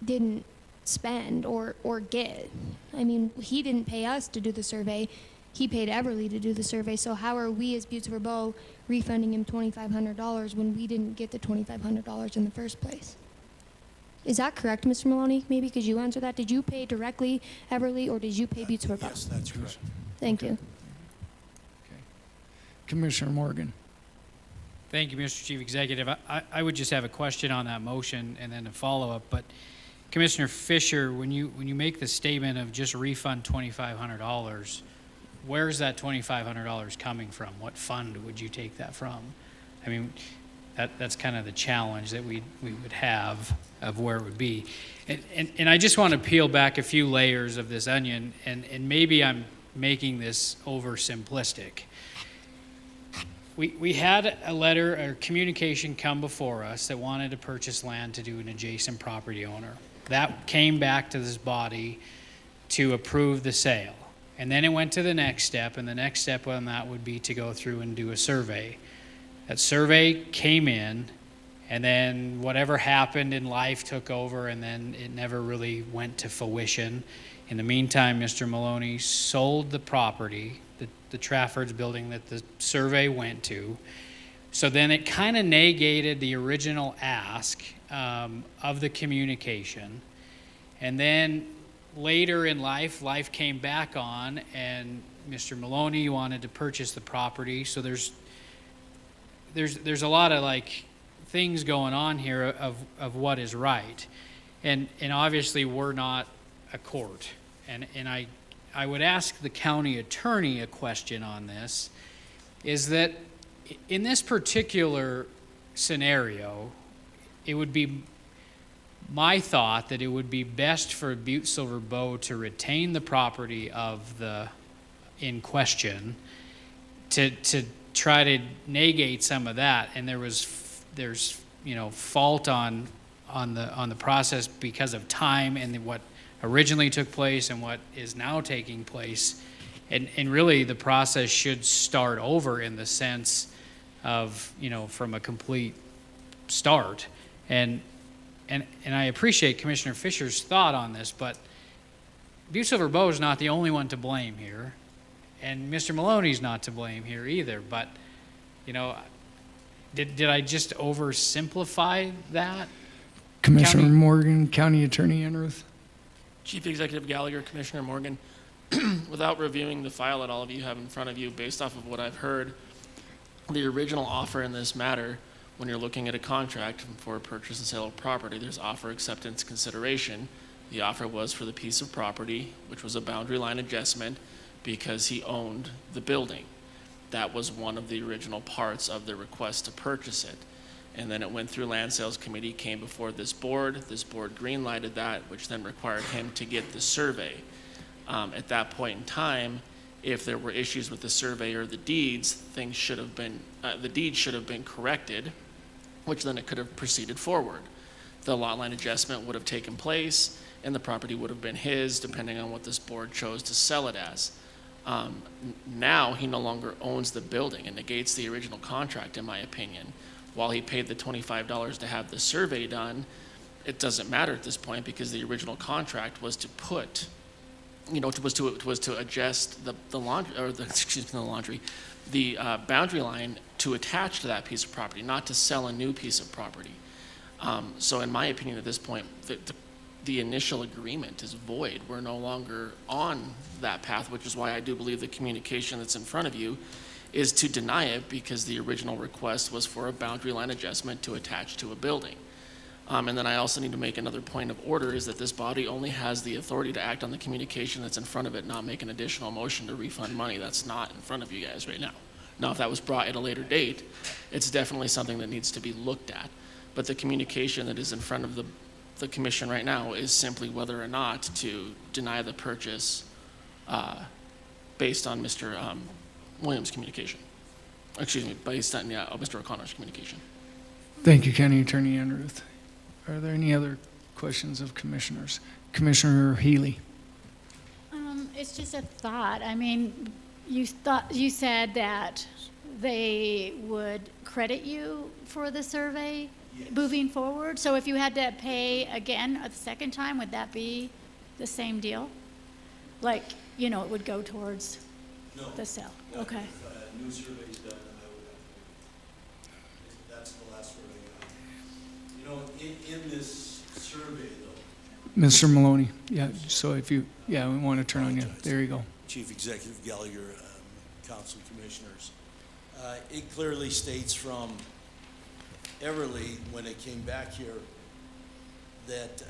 didn't spend or get? I mean, he didn't pay us to do the survey. He paid Everly to do the survey. So how are we as Butte-Silver Bow refunding him $2,500 when we didn't get the $2,500 in the first place? Is that correct, Mr. Maloney? Maybe could you answer that? Did you pay directly Everly, or did you pay Butte-Silver Bow? Yes, that's correct. Thank you. Okay. Commissioner Morgan. Thank you, Mr. Chief Executive. I would just have a question on that motion and then a follow-up. But Commissioner Fisher, when you make the statement of just refund $2,500, where's that $2,500 coming from? What fund would you take that from? I mean, that's kind of the challenge that we would have of where it would be. And I just want to peel back a few layers of this onion, and maybe I'm making this oversimplistic. We had a letter or communication come before us that wanted to purchase land to do an adjacent property owner. That came back to this body to approve the sale. And then it went to the next step, and the next step on that would be to go through and do a survey. That survey came in, and then whatever happened in life took over, and then it never really went to fruition. In the meantime, Mr. Maloney sold the property, the Trafford's building that the survey went to. So then it kind of negated the original ask of the communication. And then later in life came back on, and Mr. Maloney wanted to purchase the property. So there's a lot of like things going on here of what is right. And obviously we're not a court. and I would ask the county attorney a question on this, is that in this particular scenario, it would be my thought that it would be best for Butte-Silver Bow to retain the property of the in question to try to negate some of that. And there's fault on the process because of time and what originally took place and what is now taking place. And really the process should start over in the sense of, from a complete start. And I appreciate Commissioner Fisher's thought on this, but Butte-Silver Bow is not the only one to blame here, and Mr. Maloney's not to blame here either. But, did I just oversimplify that? Commissioner County- Morgan, County Attorney Enruth. Chief Executive Gallagher, Commissioner Morgan, without reviewing the file that all of you have in front of you, based off of what I've heard, the original offer in this matter, when you're looking at a contract for a purchase and sale of property, there's offer acceptance consideration. The offer was for the piece of property, which was a boundary line adjustment, because he owned the building. That was one of the original parts of the request to purchase it. And then it went through Land Sales Committee, came before this board. This board green-lighted that, which then required him to get the survey. At that point in time, if there were issues with the survey or the deeds, things should have been, the deeds should have been corrected, which then it could have proceeded forward. The lot line adjustment would have taken place, and the property would have been his, depending on what this board chose to sell it as. Now, he no longer owns the building and negates the original contract, in my opinion. While he paid the $25 to have the survey done, it doesn't matter at this point, because the original contract was to put, was to adjust the boundary line to attach to that piece of property, not to sell a new piece of property. So in my opinion, at this point, the initial agreement is void. We're no longer on that path, which is why I do believe the communication that's in front of you is to deny it, because the original request was for a boundary line adjustment to attach to a building. And then I also need to make another point of order, is that this body only has the authority to act on the communication that's in front of it, not make an additional motion to refund money. That's not in front of you guys right now. Now, if that was brought at a later date, it's definitely something that needs to be looked at. But the communication that is in front of the commission right now is simply whether or not to deny the purchase based on Mr. Williams' communication. Excuse me, based on Mr. O'Connor's communication. Thank you, County Attorney Enruth. Are there any other questions of commissioners? Commissioner Healy. It's just a thought. I mean, you said that they would credit you for the survey moving forward. So if you had to pay again a second time, would that be the same deal? Like, it would go towards the sale. Okay. If a new survey's done, I would have to pay. That's the last survey. In this survey, though. Mr. Maloney, so we want to turn on you. There you go. Chief Executive Gallagher, Council Commissioners. It clearly states from Everly, when it came back here, that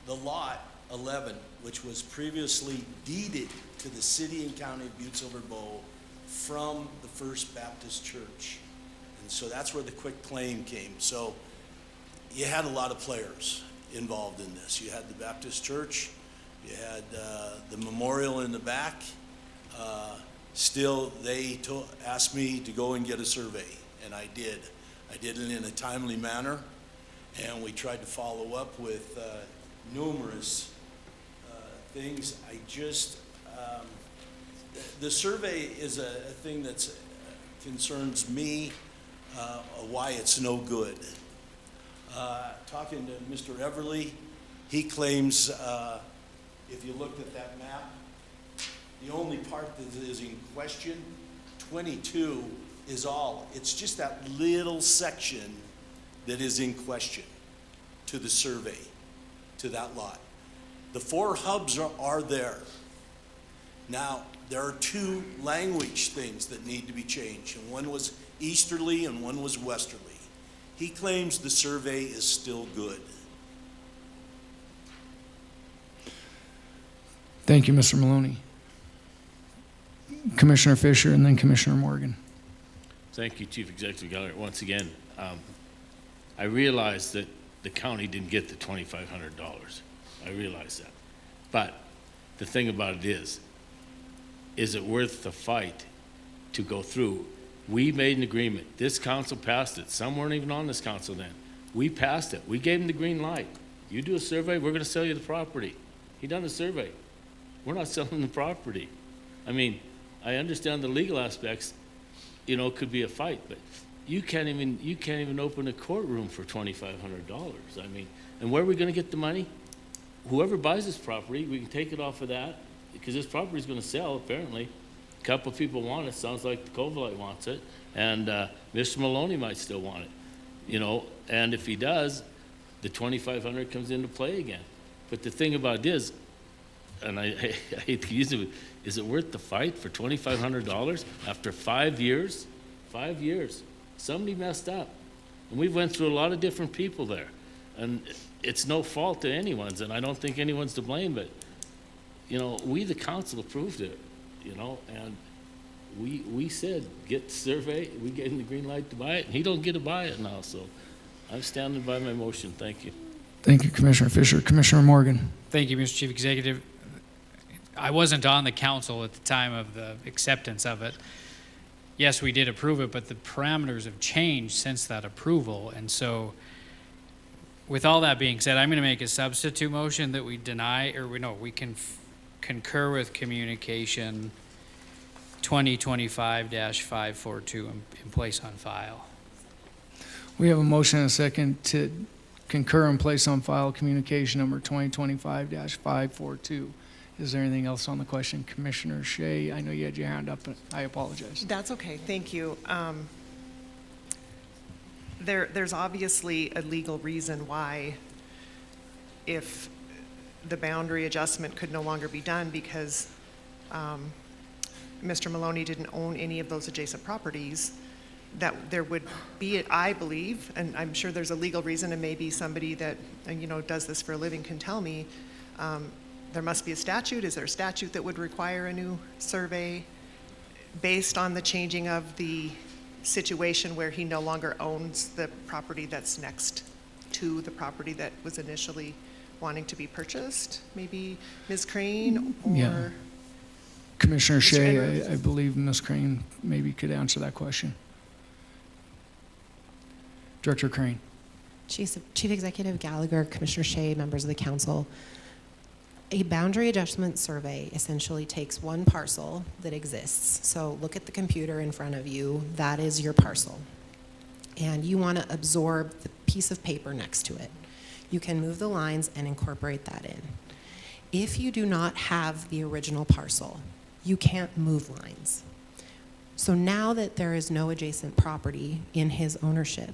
the lot 11, which was previously deeded to the city and county of Butte-Silver Bow from the First Baptist Church. And so that's where the quick claim came. So you had a lot of players involved in this. You had the Baptist Church, you had the memorial in the back. Still, they asked me to go and get a survey, and I did. I did it in a timely manner, and we tried to follow up with numerous things. The survey is a thing that concerns me, why it's no good. Talking to Mr. Everly, he claims, if you looked at that map, the only part that is in question, 22, is all. It's just that little section that is in question to the survey, to that lot. The 4 hubs are there. Now, there are 2 language things that need to be changed, and one was easterly and one was westerly. He claims the survey is still good. Thank you, Mr. Maloney. Commissioner Fisher and then Commissioner Morgan. Thank you, Chief Executive Gallagher. Once again, I realize that the county didn't get the $2,500. I realize that. But the thing about it is it worth the fight to go through? We made an agreement. This council passed it. Some weren't even on this council then. We passed it. We gave them the green light. You do a survey, we're going to sell you the property. He done the survey. We're not selling the property. I mean, I understand the legal aspects, you know, it could be a fight, but you can't even open a courtroom for $2,500. I mean, and where are we going to get the money? Whoever buys this property, we can take it off of that, because this property is going to sell, apparently. A couple of people want it. Sounds like the Covalite wants it, and Mr. Maloney might still want it, you know, and if he does, the $2,500 comes into play again. But the thing about it is, and I hate to use it, is it worth the fight for $2,500 after 5 years? 5 years. Somebody messed up. And we went through a lot of different people there. And it's no fault to anyone's, and I don't think anyone's to blame, but, you know, we, the council, approved it, you know, and we said, get the survey, we gave him the green light to buy it, and he don't get to buy it now, so I'm standing by my motion. Thank you. Thank you, Commissioner Fisher. Commissioner Morgan. Thank you, Mr. Chief Executive. I wasn't on the council at the time of the acceptance of it. Yes, we did approve it, but the parameters have changed since that approval. And so with all that being said, I'm going to make a substitute motion that we deny, or we can concur with communication 2025-542 in place on file. We have a motion and a second to concur and place on file communication number 2025-542. Is there anything else on the question? Commissioner Shea, I know you had your hand up, but I apologize. That's okay, thank you. There's obviously a legal reason why, if the boundary adjustment could no longer be done because Mr. Maloney didn't own any of those adjacent properties, that there would be, I believe, and I'm sure there's a legal reason, and maybe somebody that, you know, does this for a living can tell me, there must be a statute. Is there a statute that would require a new survey based on the changing of the situation where he no longer owns the property that's next to the property that was initially wanting to be purchased? Maybe Ms. Crane or Yeah. Commissioner Mr. Shea, Edwards? I believe Ms. Crane maybe could answer that question. Director Crane. Chief Executive Gallagher, Commissioner Shea, members of the council. A boundary adjustment survey essentially takes one parcel that exists. So look at the computer in front of you. That is your parcel. And you want to absorb the piece of paper next to it. You can move the lines and incorporate that in. If you do not have the original parcel, you can't move lines. So now that there is no adjacent property in his ownership,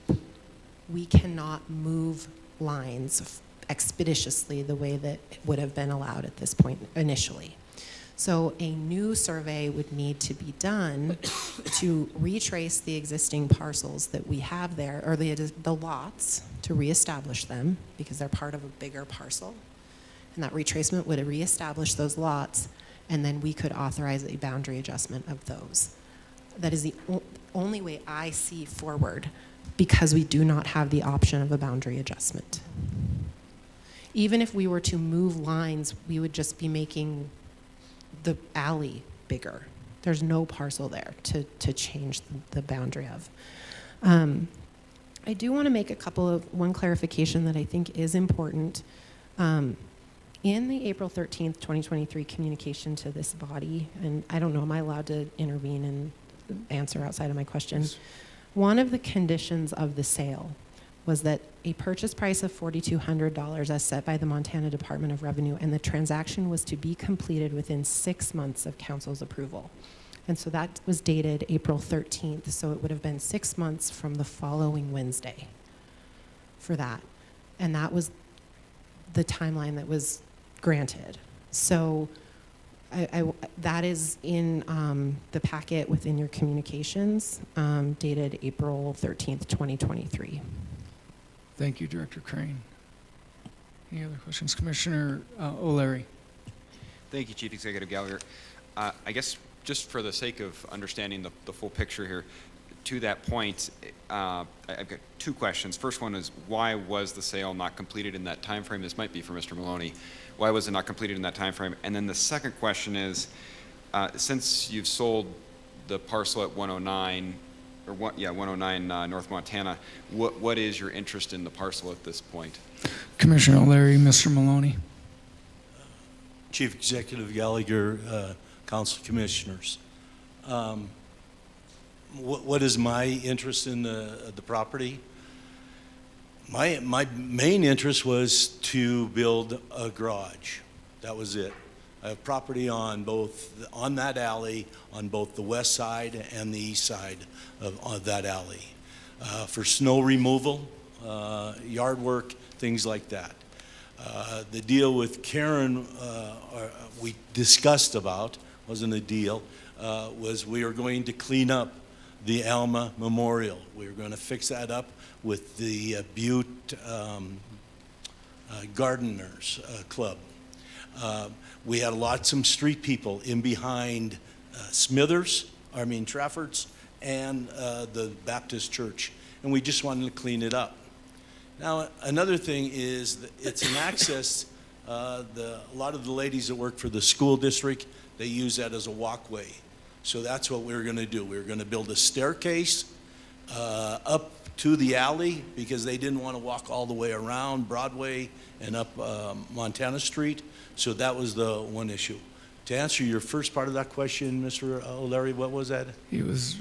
we cannot move lines expeditiously the way that it would have been allowed at this point initially. So a new survey would need to be done to retrace the existing parcels that we have there, or the lots, to reestablish them because they're part of a bigger parcel. And that retracement would reestablish those lots, and then we could authorize a boundary adjustment of those. That is the only way I see forward, because we do not have the option of a boundary adjustment. Even if we were to move lines, we would just be making the alley bigger. There's no parcel there to change the boundary of. I do want to make one clarification that I think is important. In the April 13th, 2023 communication to this body, and I don't know, am I allowed to intervene and answer outside of my question? Yes. One of the conditions of the sale was that a purchase price of $4,200 as set by the Montana Department of Revenue, and the transaction was to be completed within 6 months of council's approval. And so that was dated April 13th, so it would have been 6 months from the following Wednesday for that. And that was the timeline that was granted. So that is in the packet within your communications, dated April 13th, 2023. Thank you, Director Crane. Any other questions? Commissioner O'Leary. Thank you, Chief Executive Gallagher. I guess just for the sake of understanding the full picture here, to that point, I've got two questions. First one is, why was the sale not completed in that time frame? This might be for Mr. Maloney. Why was it not completed in that time frame? And then the second question is, since you've sold the parcel at 109, 109 North Montana, what is your interest in the parcel at this point? Commissioner O'Leary, Mr. Maloney. Chief Executive Gallagher, Council Commissioners. What is my interest in the property? My main interest was to build a garage. That was it. I have property on that alley, on both the west side and the east side of that alley, for snow removal, yard work, things like that. The deal with Karen, we discussed about, wasn't a deal, was we were going to clean up the Alma Memorial. We were going to fix that up with the Butte Gardeners Club. We had some street people in behind Trafford's and the Baptist church, and we just wanted to clean it up. Now, another thing is that it's an access, a lot of the ladies that work for the school district, they use that as a walkway. So that's what we were going to do. We were going to build a staircase up to the alley because they didn't want to walk all the way around Broadway and up Montana Street. So that was the one issue. To answer your first part of that question, Mr. O'Leary, what was that? It was,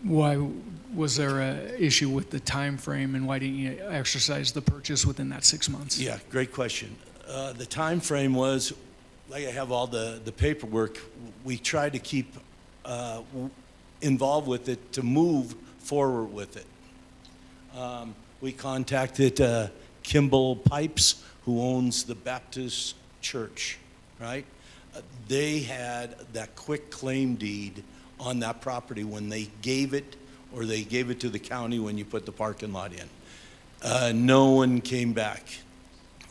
why was there an issue with the time frame, and why didn't you exercise the purchase within that 6 months? Yeah, great question. The time frame was, like I have all the paperwork, we tried to keep involved with it to move forward with it. We contacted Kimball Pipes, who owns the Baptist church, right? They had that quick claim deed on that property when they gave it, or they gave it to the county when you put the parking lot in. No one came back.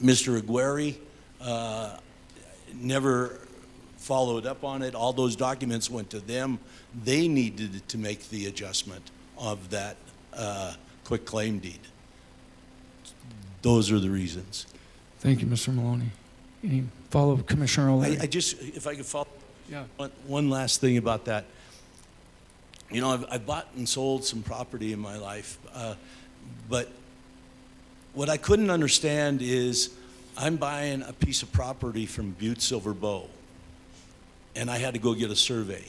Mr. Aguirre never followed up on it. All those documents went to them. They needed to make the adjustment of that quick claim deed. Those are the reasons. Thank you, Mr. Maloney. Any follow-up, Commissioner O'Leary? If I could follow, Yeah. one last thing about that. You know, I've bought and sold some property in my life, but what I couldn't understand is I'm buying a piece of property from Butte-Silver, and I had to go get a survey.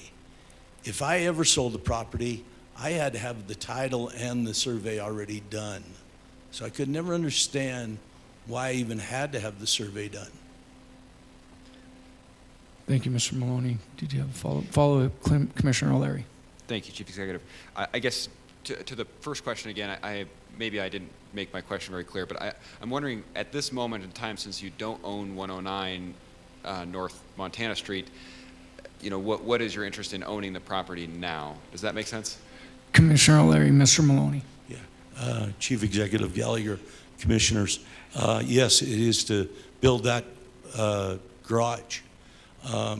If I ever sold the property, I had to have the title and the survey already done. So I could never understand why I even had to have the survey done. Thank you, Mr. Maloney. Did you have a follow-up, Commissioner O'Leary? Thank you, Chief Executive. I guess to the first question again, maybe I didn't make my question very clear, but I'm wondering, at this moment in time, since you don't own 109 North Montana Street, you know, what is your interest in owning the property now? Does that make sense? Commissioner O'Leary, Mr. Maloney. Yeah, Chief Executive Gallagher, Commissioners, yes, it is to build that garage. I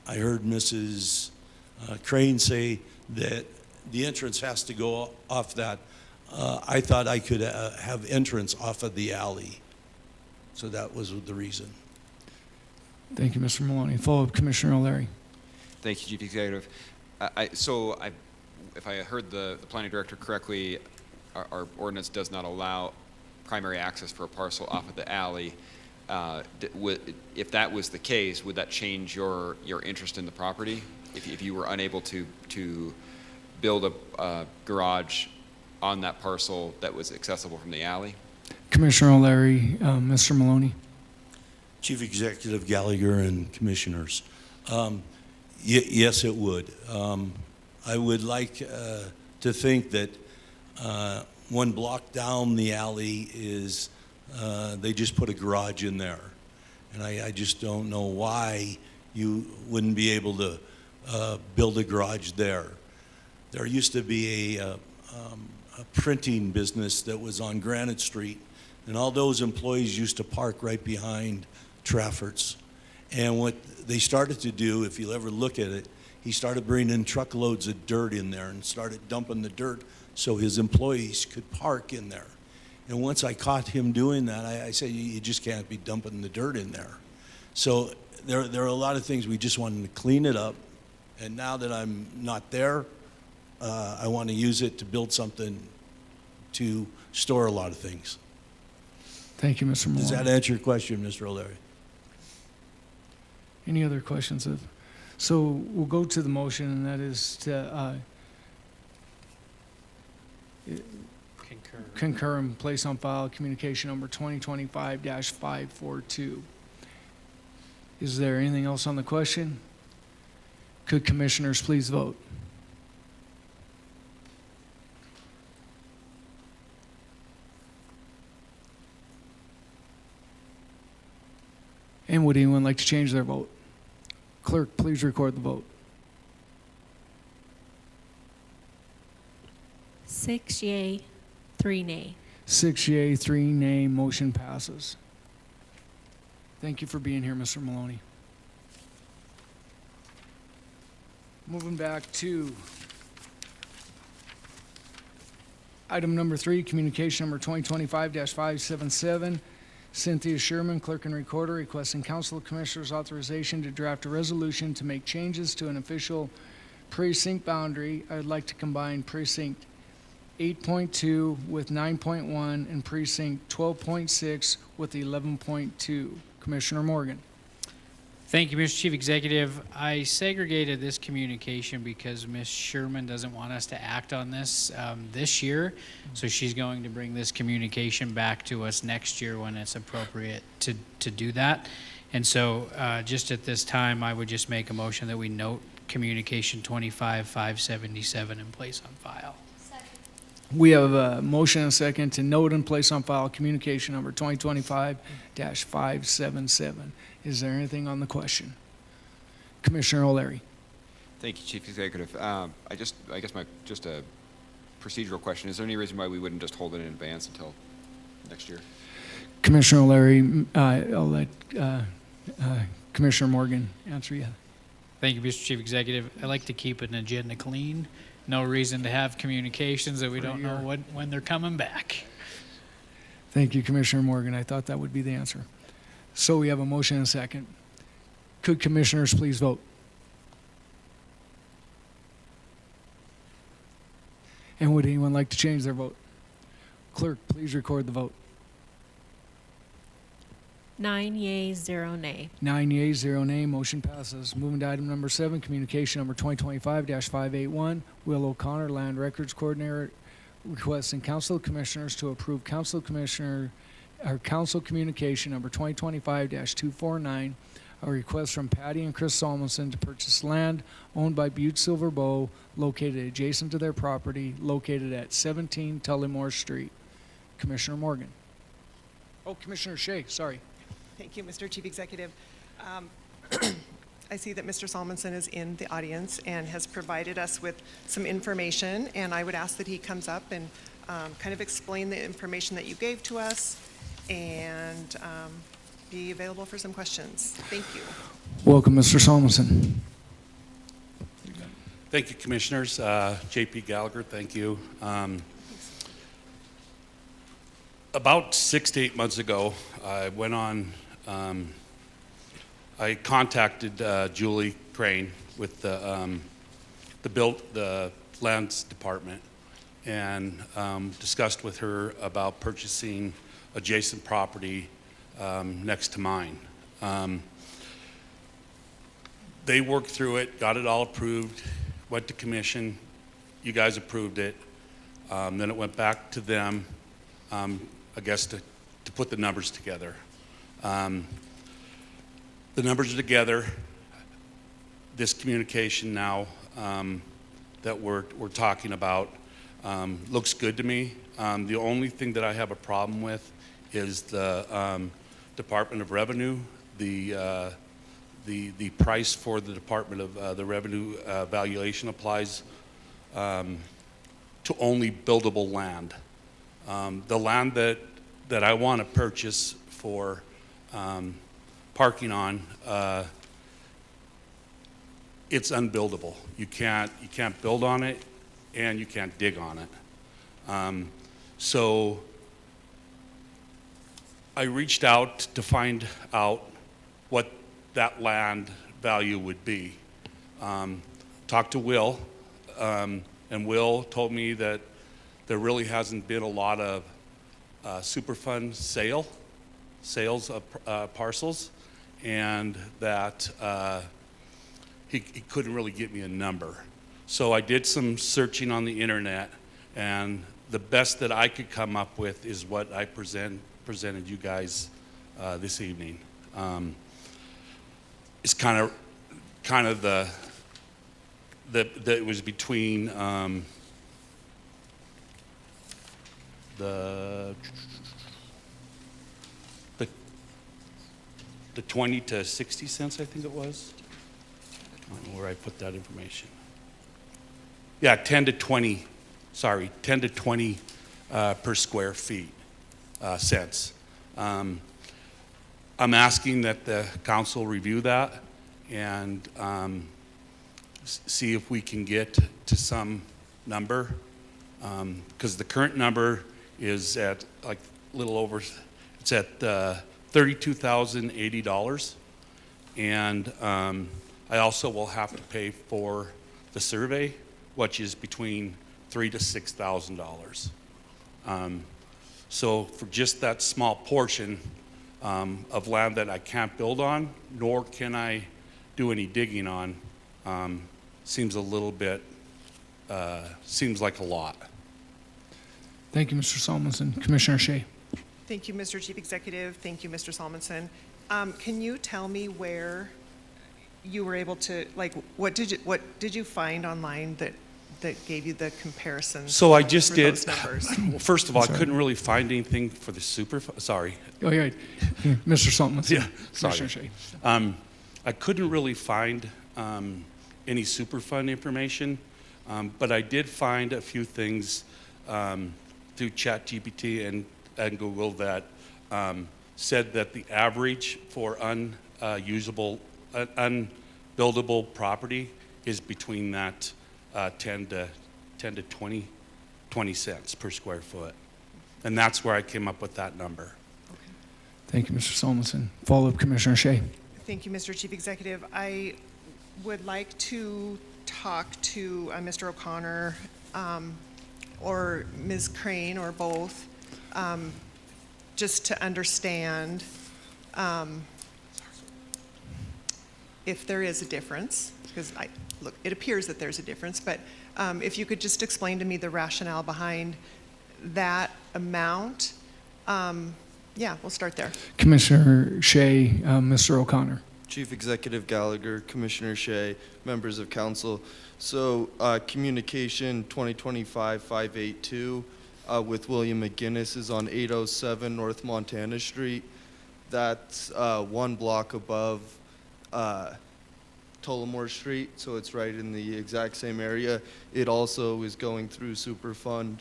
heard Mrs. Crane say that the entrance has to go off that. I thought I could have entrance off of the alley. So that was the reason. Thank you, Mr. Maloney. Follow-up, Commissioner O'Leary. Thank you, Chief Executive. If I heard the planning director correctly, our ordinance does not allow primary access for a parcel off of the alley. If that was the case, would that change your interest in the property? If you were unable to build a garage on that parcel that was accessible from the alley? Commissioner O'Leary, Mr. Maloney. Chief Executive Gallagher and Commissioners, yes, it would. I would like to think that one block down the alley is they just put a garage in there. And I just don't know why you wouldn't be able to build a garage there. There used to be a printing business that was on Granite Street, and all those employees used to park right behind Trafford's. And what they started to do, if you'll ever look at it, he started bringing in truckloads of dirt in there and started dumping the dirt so his employees could park in there. And once I caught him doing that, I said, you just can't be dumping the dirt in there. So there are a lot of things we just wanted to clean it up. And now that I'm not there, I want to use it to build something to store a lot of things. Thank you, Mr. Maloney. Does that answer your question, Mr. O'Leary? Any other questions? So we'll go to the motion, and that is to concur and place on file communication number 2025-542. Is there anything else on the question? Could commissioners please vote? And would anyone like to change their vote? Clerk, please record the vote. 6 yea, 3 nay. 6 yea, 3 nay, motion passes. Thank you for being here, Mr. Maloney. Moving back to item number 3, communication number 2025-577. Cynthia Sherman, Clerk and Recorder, requesting Council of Commissioners authorization to draft a resolution to make changes to an official precinct boundary. I would like to combine precinct 8.2 with 9.1 and precinct 12.6 with 11.2. Commissioner Morgan. Thank you, Mr. Chief Executive. I segregated this communication because Ms. Sherman doesn't want us to act on this this year, so she's going to bring this communication back to us next year when it's appropriate to do that. And so just at this time, I would just make a motion that we note communication 25-577 in place on file. We have a motion and a second to note and place on file communication number 2025-577. Is there anything on the question? Commissioner O'Leary. Thank you, Chief Executive. I guess just a procedural question. Is there any reason why we wouldn't just hold it in advance until next year? Commissioner O'Leary, I'll let Commissioner Morgan answer you. Thank you, Mr. Chief Executive. I like to keep an agenda clean. No reason to have communications that we don't know when they're coming back. Thank you, Commissioner Morgan. I thought that would be the answer. So we have a motion and a second. Could commissioners please vote? And would anyone like to change their vote? Clerk, please record the vote. 9 yea, 0 nay. 9 yeas, 0 nay, motion passes. Moving to item number 7, communication number 2025-581. Will O'Connor, Land Records Coordinator, requesting Council of Commissioners to approve Council Commissioner our Council Communication number 2025-249, a request from Patty and Chris Solmonson to purchase land owned by Butte-Silver located adjacent to their property, located at 17 Tullymore Street. Commissioner Morgan. Oh, Commissioner Shea, sorry. Thank you, Mr. Chief Executive. I see that Mr. Solmonson is in the audience and has provided us with some information, and I would ask that he comes up and kind of explain the information that you gave to us and be available for some questions. Thank you. Welcome, Mr. Solmonson. Thank you, Commissioners. JP Gallagher, thank you. About 6 to 8 months ago, I went on, I contacted Julie Crane with the lands department and discussed with her about purchasing adjacent property next to mine. They worked through it, got it all approved, went to commission, you guys approved it, then it went back to them, I guess to put the numbers together. The numbers are together. This communication now that we're talking about looks good to me. The only thing that I have a problem with is the Department of Revenue. The price for the Department of the Revenue valuation applies to only buildable land. The land that I want to purchase for part parking on, it's unbuildable. You can't build on it, and you can't dig on it. So I reached out to find out what that land value would be. Talked to Will, and Will told me that there really hasn't been a lot of Superfund sales of parcels, and that he couldn't really get me a number. So I did some searching on the internet, and the best that I could come up with is what I presented you guys this evening. It's kind of the it was between the 20 to 60 cents, I think it was. I don't know where I put that information. Yeah, 10 to 20 per square feet cents. I'm asking that the council review that and see if we can get to some number, because the current number is at like a little over, it's at $32,080, and I also will have to pay for the survey, which is between $3,000 to $6,000. So for just that small portion of land that I can't build on, nor can I do any digging on, seems a little bit, seems like a lot. Thank you, Mr. Salmonson. Commissioner Shea. Thank you, Mr. Chief Executive. Thank you, Mr. Salmonson. Can you tell me where you were able to, like, what did you find online that gave you the comparisons? So I just for did, those numbers? well, first of all, I Sorry. couldn't really find anything for the sorry. Oh, yeah. Mr. Salmonson. Yeah, sorry. Commissioner Shea. I couldn't really find any Superfund information, but I did find a few things through ChatGPT and Google that said that the average for unbuildable property is between that 10 to 20 cents per square foot. And that's where I came up with that number. Thank you, Mr. Salmonson. Follow-up, Commissioner Shea. Thank you, Mr. Chief Executive. I would like to talk to Mr. O'Connor or Ms. Crane or both, just to understand if there is a difference, because look, it appears that there's a difference, but if you could just explain to me the rationale behind that amount. Yeah, we'll start there. Commissioner Shea, Mr. O'Connor. Chief Executive Gallagher, Commissioner Shea, members of council. So communication 2025-582 with William McGinnis is on 807 North Montana Street. That's one block above Tullamore Street, so it's right in the exact same area. It also is going through Superfund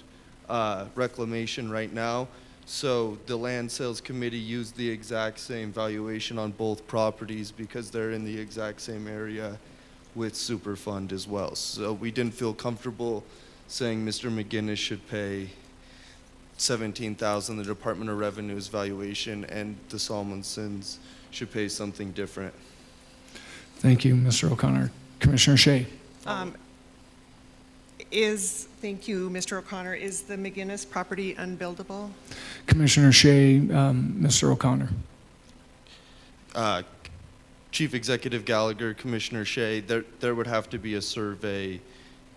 reclamation right now. So the Land Sales Committee used the exact same valuation on both properties because they're in the exact same area with Superfund as well. So we didn't feel comfortable saying Mr. McGinnis should pay $17,000, the Department of Revenue's valuation, and the Salmonsons should pay something different. Thank you, Mr. O'Connor. Commissioner Shea. Thank you, Mr. O'Connor. Is the McGinnis property unbuildable? Commissioner Shea, Mr. O'Connor. Chief Executive Gallagher, Commissioner Shea, there would have to be a survey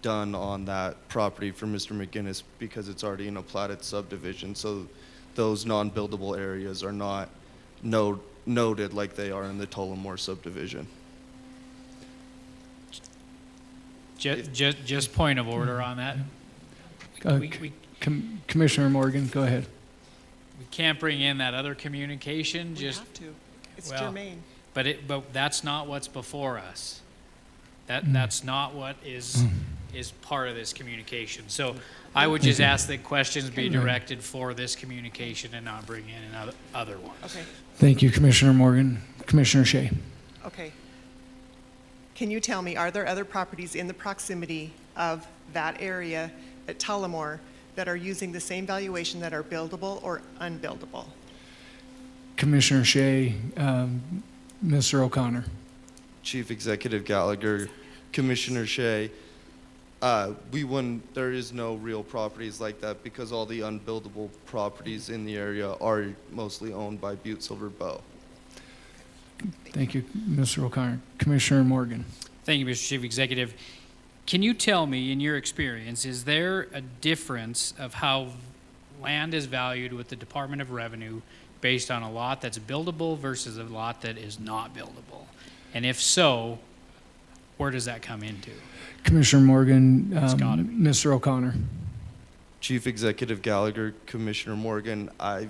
done on that property for Mr. McGinnis because it's already in a platted subdivision. So those non-buildable areas are not noted like they are in the Tullamore subdivision. Just point of order on that. Commissioner Morgan, go ahead. We can't bring in that other communication, We have to. It's germane. But that's not what's before us. That's not what is part of this communication. So I would just ask that questions be directed for this communication and not bring in another one. Okay. Thank you, Commissioner Morgan. Commissioner Shea. Okay. Can you tell me, are there other properties in the proximity of that area at Tullamore that are using the same valuation that are buildable or unbuildable? Commissioner Shea, Mr. O'Connor. Chief Executive Gallagher, Commissioner Shea, there is no real properties like that because all the unbuildable properties in the area are mostly owned by Butte-Silver Bow. Thank you, Mr. O'Connor. Commissioner Morgan. Thank you, Mr. Chief Executive. Can you tell me, in your experience, is there a difference of how land is valued with the Department of Revenue based on a lot that's buildable versus a lot that is not buildable? And if so, where does that come into? Commissioner Morgan, It's gotta be. Mr. O'Connor. Chief Executive Gallagher, Commissioner Morgan, I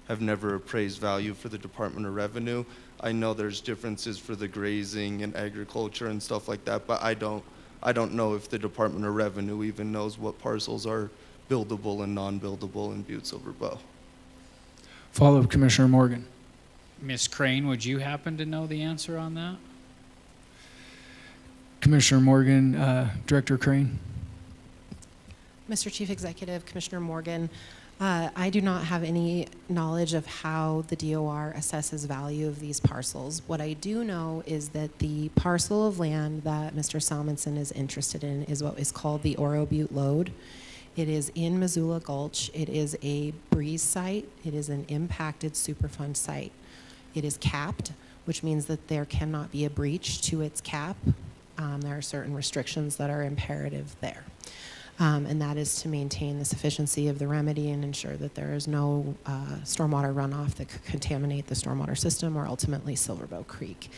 have never appraised value for the Department of Revenue. I know there's differences for the grazing and agriculture and stuff like that, but I don't know if the Department of Revenue even knows what parcels are buildable and non-buildable in Butte-Silver Bow. Follow-up, Commissioner Morgan. Ms. Crane, would you happen to know the answer on that? Commissioner Morgan, Director Crane. Mr. Chief Executive, Commissioner Morgan, I do not have any knowledge of how the DOR assesses value of these parcels. What I do know is that the parcel of land that Mr. Salmonson is interested in is what is called the Oro Butte Lode. It is in Missoula Gulch. It is a breeze site. It is an impacted Superfund site. It is capped, which means that there cannot be a breach to its cap. There are certain restrictions that are imperative there. And that is to maintain the sufficiency of the remedy and ensure that there is no stormwater runoff that could contaminate the stormwater system or ultimately Silverbow Creek.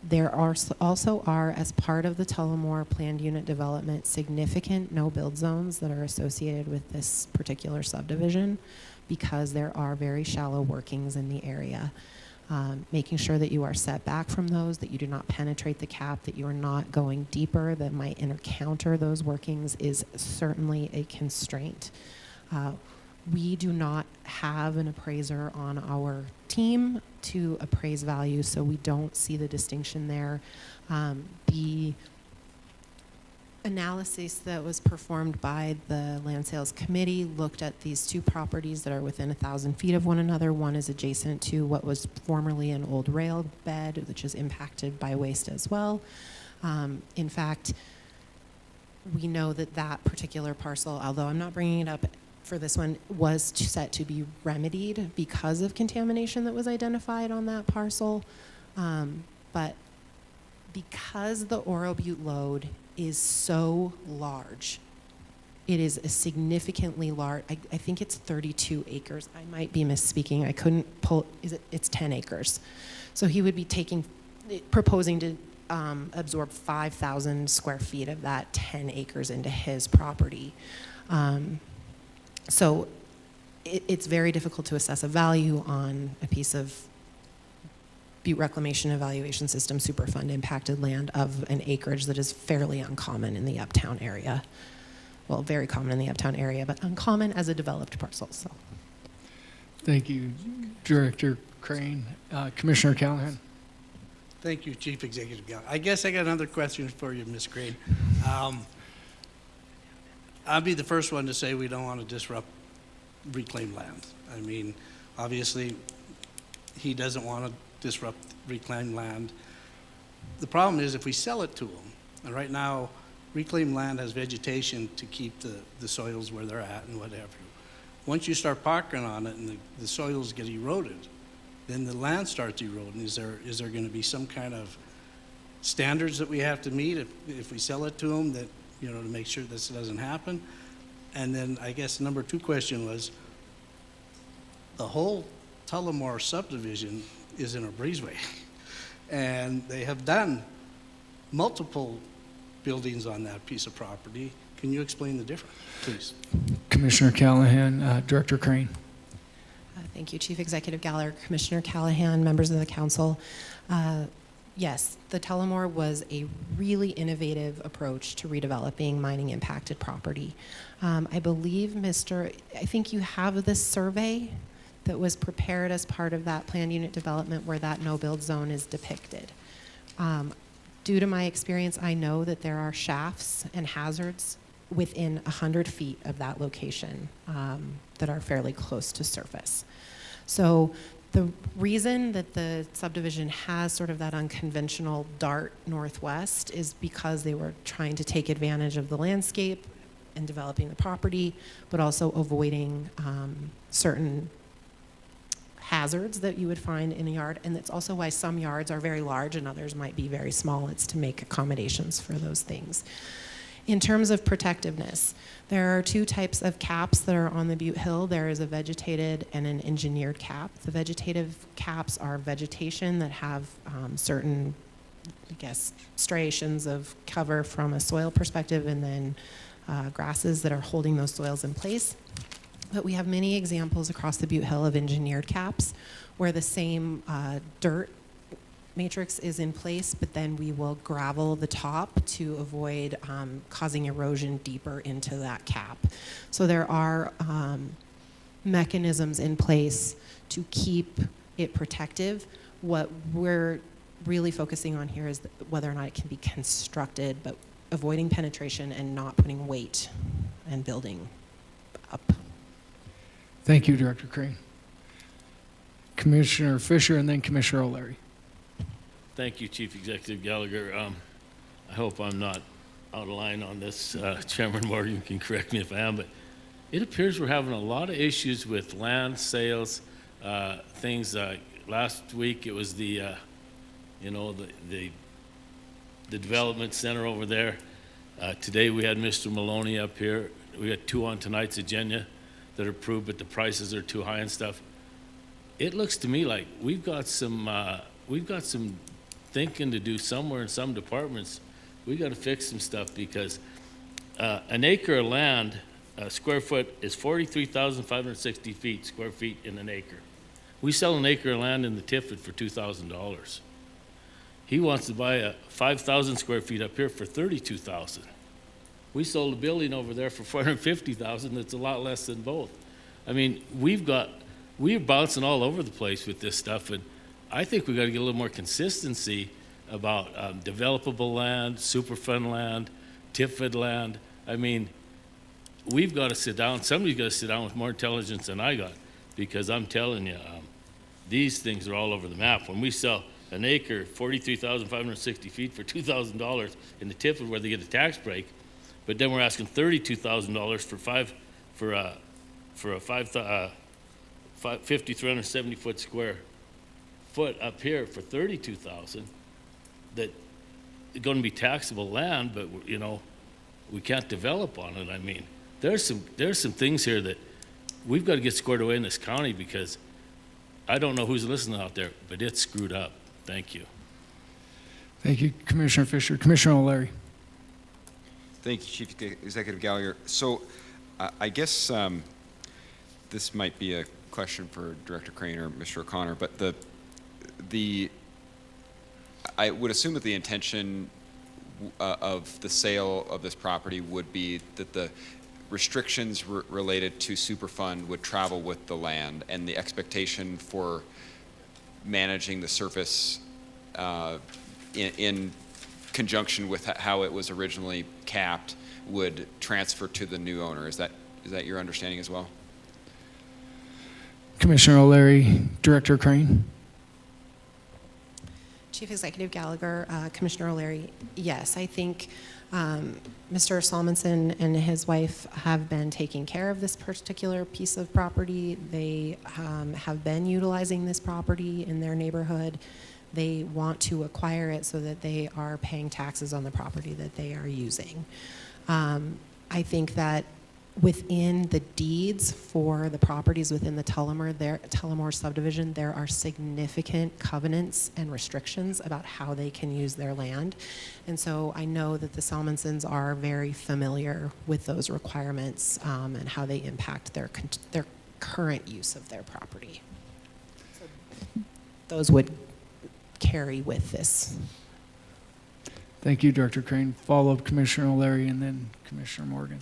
There also are, as part of the Tullamore planned unit development, significant no-build zones that are associated with this particular subdivision because there are very shallow workings in the area. Making sure that you are set back from those, that you do not penetrate the cap, that you are not going deeper that might encounter those workings is certainly a constraint. We do not have an appraiser on our team to appraise value, so we don't see the distinction there. The analysis that was performed by the Land Sales Committee looked at these two properties that are within 1,000 feet of one another. One is adjacent to what was formerly an old rail bed, which is impacted by waste as well. In fact, we know that that particular parcel, although I'm not bringing it up for this one, was set to be remedied because of contamination that was identified on that parcel. But because the Oro Butte Lode is so large, it is a significantly large, I think it's 32 acres. I might be misspeaking. I couldn't pull, it's 10 acres. So he would be proposing to absorb 5,000 square feet of that 10 acres into his property. So it's very difficult to assess a value on a piece of Butte Reclamation Evaluation System Superfund impacted land of an acreage that is fairly uncommon in the uptown area. Well, very common in the uptown area, but uncommon as a developed parcel. So, Thank you, Director Crane. Commissioner Callahan. Thank you, Chief Executive Gallagher. I guess I got another question for you, Ms. Crane. I'll be the first one to say we don't want to disrupt reclaimed land. I mean, obviously, he doesn't want to disrupt reclaimed land. The problem is if we sell it to him, and right now, reclaimed land has vegetation to keep the soils where they're at and whatever. Once you start parking on it and the soils get eroded, then the land starts eroding. Is there going to be some kind of standards that we have to meet if we sell it to them that, you know, to make sure this doesn't happen? And then I guess number two question was, the whole Tullamore subdivision is in a breezeway. And they have done multiple buildings on that piece of property. Can you explain the difference, please? Commissioner Callahan, Director Crane. thank you, Chief Executive Gallagher, Commissioner Callahan, members of the council. Yes, the Tullamore was a really innovative approach to redeveloping mining impacted property. I believe, I think you have this survey that was prepared as part of that planned unit development where that no-build zone is depicted. Due to my experience, I know that there are shafts and hazards within 100 feet of that location that are fairly close to surface. So the reason that the subdivision has sort of that unconventional dart northwest is because they were trying to take advantage of the landscape and developing the property, but also avoiding certain hazards that you would find in a yard. And that's also why some yards are very large and others might be very small. It's to make accommodations for those things. In terms of protectiveness, there are two types of caps that are on the Butte Hill. There is a vegetated and an engineered cap. The vegetative caps are vegetation that have certain, I guess, striations of cover from a soil perspective, and then grasses that are holding those soils in place. But we have many examples across the Butte Hill of engineered caps where the same dirt matrix is in place, but then we will gravel the top to avoid causing erosion deeper into that cap. So there are mechanisms in place to keep it protective. What we're really focusing on here is whether or not it can be constructed, but avoiding penetration and not putting weight and building up. Thank you, Director Crane. Commissioner Fisher and then Commissioner O'Leary. Thank you, Chief Executive Gallagher. I hope I'm not out of line on this. Chairman Morgan can correct me if I am, but it appears we're having a lot of issues with land sales, things. Last week it was the development center over there. Today we had Mr. Maloney up here. We got two on tonight's agenda that are approved, but the prices are too high and stuff. It looks to me like we've got some thinking to do somewhere in some departments. We got to fix some stuff because an acre of land, square foot, is 43,560 square feet in an acre. We sell an acre of land in the Tiffin for $2,000. He wants to buy a 5,000 square feet up here for $32,000. We sold a building over there for $450,000. That's a lot less than both. I mean, we're bouncing all over the place with this stuff, and I think we got to get a little more consistency about developable land, Superfund land, TIFID land. I mean, we've got to sit down. Somebody's got to sit down with more intelligence than I got, because I'm telling you, these things are all over the map. When we sell an acre, 43,560 feet for $2,000 in the TIFID where they get a tax break, but then we're asking $32,000 for a 5,370 foot square foot up here for $32,000. That is going to be taxable land, but we can't develop on it. I mean, there's some things here that we've got to get squared away in this county, because I don't know who's listening out there, but it's screwed up. Thank you. Thank you, Commissioner Fisher. Commissioner O'Leary. Thank you, Chief Executive Gallagher. So I guess this might be a question for Director Crane or Mr. O'Connor, but I would assume that the intention of the sale of this property would be that the restrictions related to Superfund would travel with the land, and the expectation for managing the surface in conjunction with how it was originally capped would transfer to the new owner. Is that your understanding as well? Commissioner O'Leary, Director Crane. Chief Executive Gallagher, Commissioner O'Leary, yes, I think Mr. Salmonson and his wife have been taking care of this particular piece of property. They have been utilizing this property in their neighborhood. They want to acquire it so that they are paying taxes on the property that they are using. I think that within the deeds for the properties within the Tullamore subdivision, there are significant covenants and restrictions about how they can use their land. And so I know that the Salmonsons are very familiar with those requirements and how they impact their current use of their property. So those would carry with this. Thank you, Director Crane. Follow-up, Commissioner O'Leary, and then Commissioner Morgan.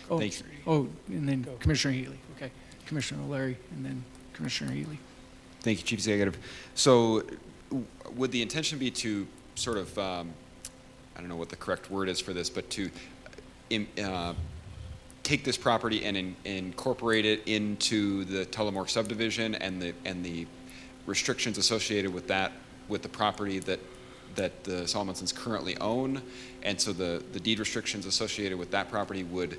Thank you. Oh, and then Commissioner Healy. Okay, Commissioner O'Leary, and then Commissioner Healy. Thank you, Chief Executive. So would the intention be to sort of, I don't know what the correct word is for this, but to take this property and incorporate it into the Tullamore subdivision and the restrictions associated with that, with the property that the Solomonsons currently own, and so the deed restrictions associated with that property would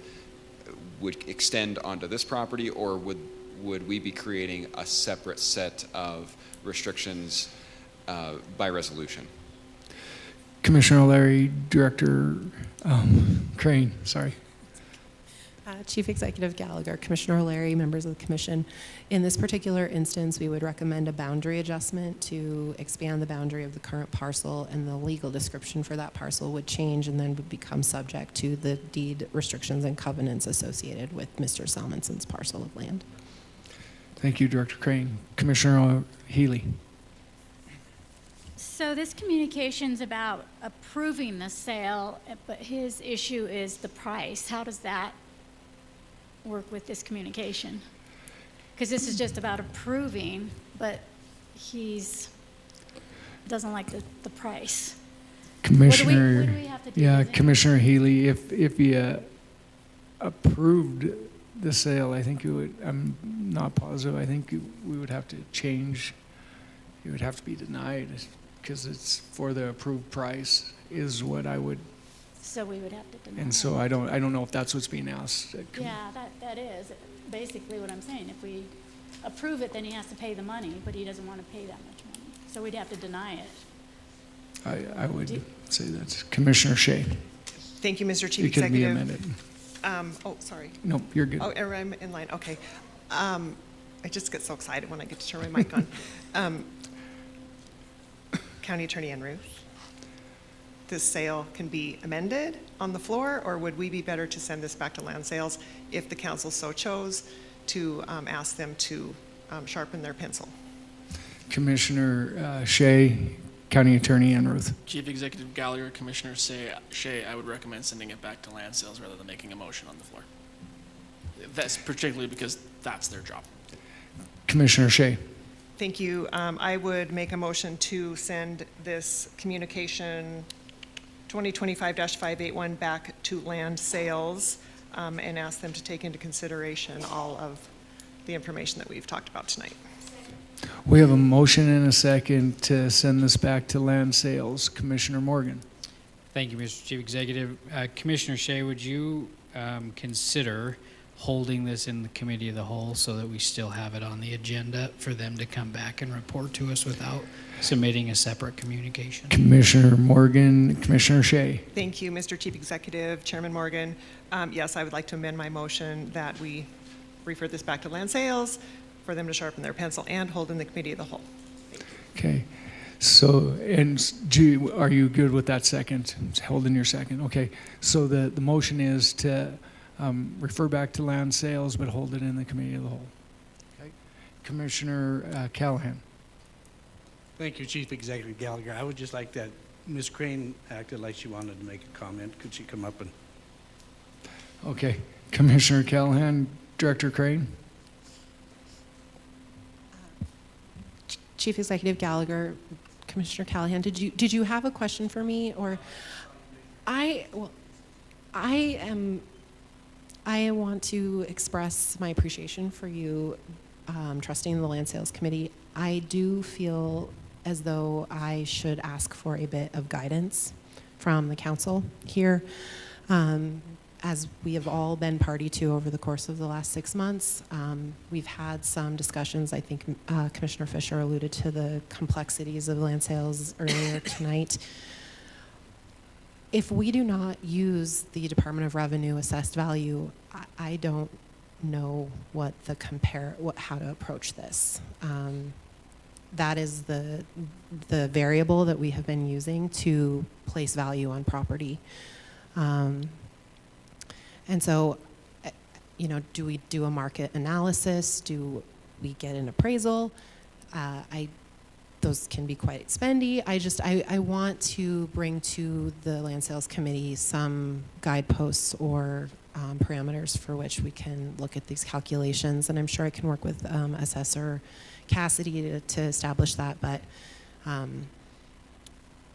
extend onto this property, or would we be creating a separate set of restrictions by resolution? Commissioner O'Leary, Director Crane, sorry. Chief Executive Gallagher, Commissioner O'Leary, members of the commission. In this particular instance, we would recommend a boundary adjustment to expand the boundary of the current parcel, and the legal description for that parcel would change and then would become subject to the deed restrictions and covenants associated with Mr. Salmonson's parcel of land. Thank you, Director Crane. Commissioner Healy. So this communication's about approving the sale, but his issue is the price. How does that work with this communication? Because this is just about approving, but doesn't like the price. Commissioner, what do we have to do? yeah, Is it- Commissioner Healy, if you approved the sale, I think you would, I'm not positive, I think we would have to change, it would have to be denied, because it's for the approved price is what I would, So we would have to deny and it. so I don't know if that's what's being asked. Yeah, that is basically what I'm saying. If we approve it, then he has to pay the money, but he doesn't want to pay that much money. So we'd have to deny it. I would say that's Commissioner Shea. Thank you, Mr. Chief It could be Executive. amended. Oh, sorry. No, you're good. Oh, I'm in line, okay. I just get so excited when I get to turn my mic on. County Attorney Enruth, this sale can be amended on the floor, or would we be better to send this back to land sales if the council so chose to ask them to sharpen their pencil? Commissioner Shea, County Attorney Enruth. Chief Executive Gallagher, Commissioner Shea, I would recommend sending it back to land sales rather than making a motion on the floor. That's particularly because that's their job. Commissioner Shea. Thank you. I would make a motion to send this communication 2025-581 back to land sales and ask them to take into consideration all of the information that we've talked about tonight. We have a motion and a second to send this back to land sales. Commissioner Morgan. Thank you, Mr. Chief Executive. Commissioner Shea, would you consider holding this in the committee of the whole so that we still have it on the agenda for them to come back and report to us without submitting a separate communication? Commissioner Morgan, Commissioner Shea. Thank you, Mr. Chief Executive, Chairman Morgan. Yes, I would like to amend my motion that we refer this back to land sales for them to sharpen their pencil and hold in the committee of the whole. Okay. So, and G, are you good with that second? Hold in your second. Okay. So the motion is to refer back to land sales, but hold it in the committee of the whole. Okay. Commissioner Callahan. Thank you, Chief Executive Gallagher. I would just like that Ms. Crane acted like she wanted to make a comment. Could she come up and? Okay. Commissioner Callahan, Director Crane. Chief Executive Gallagher, Commissioner Callahan, did you have a question for me, or I want to express my appreciation for you trusting the Land Sales Committee. I do feel as though I should ask for a bit of guidance from the council here. As we have all been party to over the course of the last 6 months, we've had some discussions. I think Commissioner Fisher alluded to the complexities of land sales earlier tonight. If we do not use the Department of Revenue assessed value, I don't know how to approach this. That is the variable that we have been using to place value on property. And so, do we do a market analysis? Do we get an appraisal? Those can be quite spendy. I want to bring to the Land Sales Committee some guideposts or parameters for which we can look at these calculations. And I'm sure I can work with Assessor Cassidy to establish that. But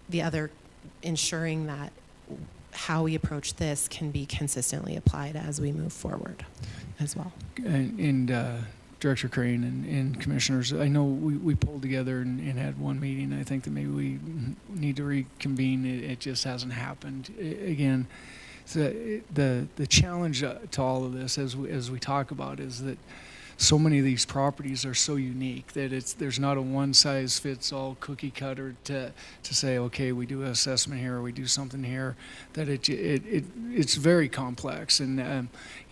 the other, ensuring that how we approach this can be consistently applied as we move forward as well. And Director Crane and Commissioners, I know we pulled together and had one meeting. I think that maybe we need to reconvene. It just hasn't happened. Again, the challenge to all of this, as we talk about, is that so many of these properties are so unique that there's not a one-size-fits-all cookie cutter to say, okay, we do an assessment here or we do something here. That it's very complex. And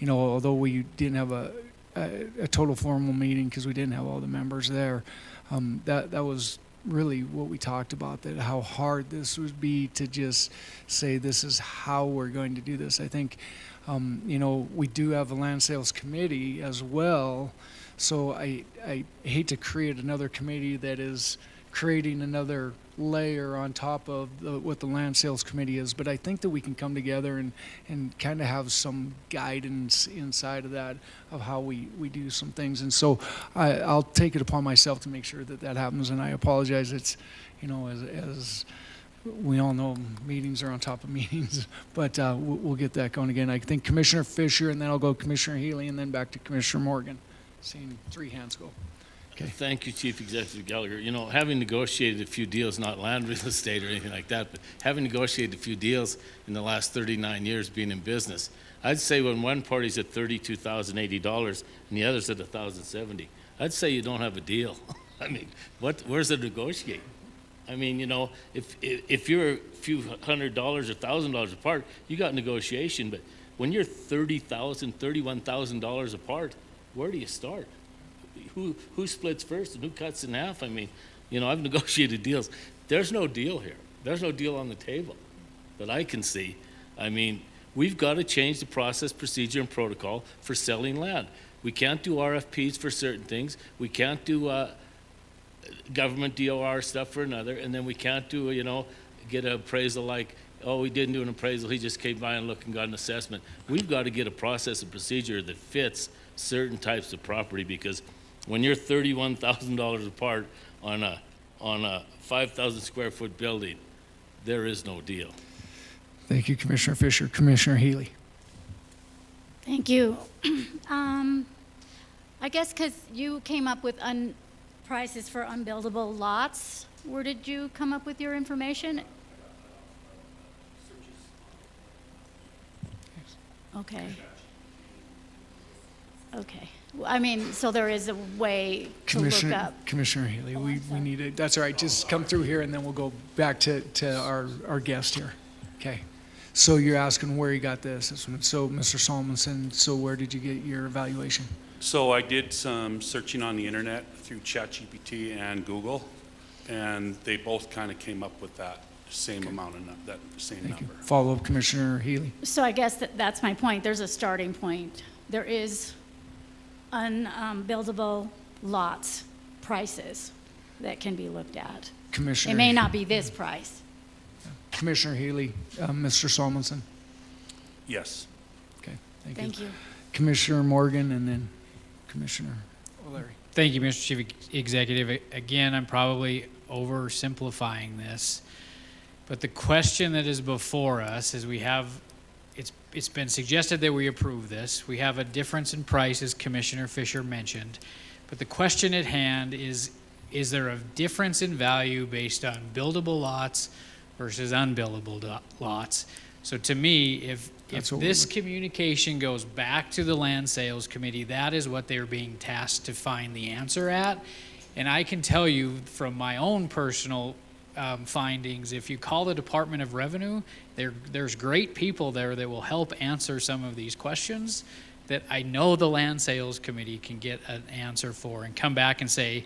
although we didn't have a total formal meeting because we didn't have all the members there, that was really what we talked about, that how hard this would be to just say this is how we're going to do this. I think we do have a land sales committee as well, so I hate to create another committee that is creating another layer on top of what the land sales committee is, but I think that we can come together and kind of have some guidance inside of that of how we do some things. And so I'll take it upon myself to make sure that happens, and I apologize. It's, as we all know, meetings are on top of meetings, but we'll get that going again. I think Commissioner Fisher, and then I'll go Commissioner Healy, and then back to Commissioner Morgan. Seeing 3 hands go. Okay. Thank you, Chief Executive Gallagher. Having negotiated a few deals, not land real estate or anything like that, but having negotiated a few deals in the last 39 years being in business, I'd say when one party's at $32,080 and the other's at $1,070, I'd say you don't have a deal. I mean, where's the negotiate? I mean, if you're a few $100 or $1,000 apart, you got negotiation, but when you're $30,000, $31,000 apart, where do you start? Who splits first and who cuts in half? I mean, I've negotiated deals. There's no deal here. There's no deal on the table that I can see. I mean, we've got to change the process, procedure, and protocol for selling land. We can't do RFPs for certain things. We can't do government DOR stuff for another, and then we can't do, get an appraisal like, oh, we didn't do an appraisal, he just came by and looked and got an assessment. We've got to get a process and procedure that fits certain types of property, because when you're $31,000 apart on a 5,000 square foot building, there is no deal. Thank you, Commissioner Fisher. Commissioner Healy. Thank you. I guess because you came up with prices for unbuildable lots, where did you come up with your information? Okay. Okay. I mean, so there is a way to look up. Commissioner Healy, we need it. That's all right. Just come through here, and then we'll go back to our guest here. Okay. So you're asking where you got this. So, Mr. Solomon, so where did you get your evaluation? So I did some searching on the internet through ChatGPT and Google, and they both kind of came up with that same amount of that same Thank number. you. Follow up, Commissioner Healy. So I guess that's my point. There's a starting point. There is unbuildable lots prices that can be looked at. Commissioner. It may not be this price. Commissioner Healy, Mr. Solomon. Yes. Okay. Thank you. Commissioner Morgan, and then Commissioner O'Leary. Thank you, Mr. Chief Executive. Again, I'm probably oversimplifying this, but the question that is before us is it's been suggested that we approve this. We have a difference in price, as Commissioner Fisher mentioned, but the question at hand is there a difference in value based on buildable lots versus unbuildable lots? So to me, if this communication goes back to the Land Sales Committee, that is what they're being tasked to find the answer at. And I can tell you from my own personal findings, if you call the Department of Revenue, there's great people there that will help answer some of these questions that I know the Land Sales Committee can get an answer for and come back and say,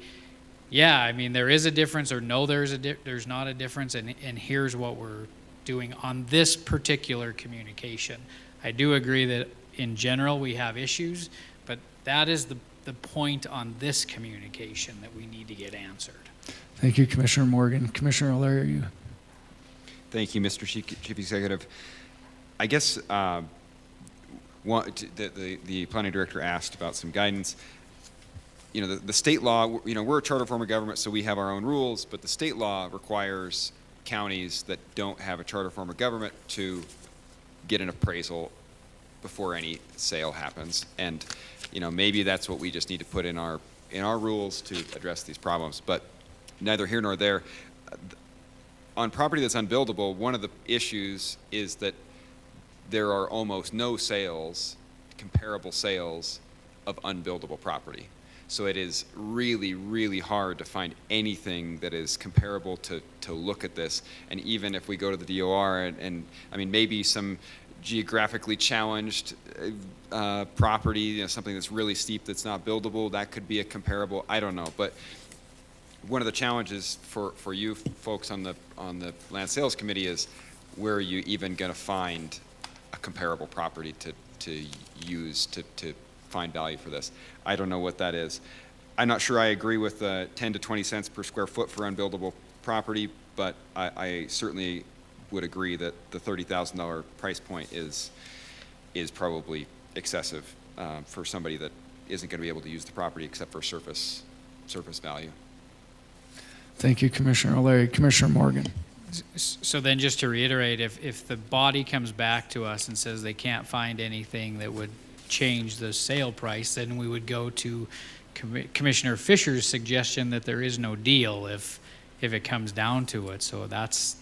yeah, I mean, there is a difference, or no, there's not a difference, and here's what we're doing on this particular communication. I do agree that in general we have issues, but that is the point on this communication that we need to get answered. Thank you, Commissioner Morgan. Commissioner O'Leary, are you? Thank you, Mr. Chief Executive. I guess The planning director asked about some guidance. You know, the state law, you know, we're a charter form of government, so we have our own rules, but the state law requires counties that don't have a charter form of government to get an appraisal before any sale happens. And, you know, maybe that's what we just need to put in our rules to address these problems, but neither here nor there. On property that's unbuildable, one of the issues is that there are almost no sales, comparable sales, of unbuildable property. So it is really, really hard to find anything that is comparable to look at this. And even if we go to the DOR and I mean, maybe some geographically challenged property, you know, something that's really steep that's not buildable, that could be a comparable, I don't know. But one of the challenges for you folks on the Land Sales Committee is where are you even going to find a comparable property to use to find value for this? I don't know what that is. I'm not sure I agree with 10 to 20 cents per square foot for unbuildable property, but I certainly would agree that the $30,000 price point is probably excessive for somebody that isn't going to be able to use the property except for surface value. Thank you, Commissioner O'Leary. Commissioner Morgan. So then just to reiterate, if the body comes back to us and says they can't find anything that would change the sale price, then we would go to Commissioner Fisher's suggestion that there is no deal if it comes down to it. So that's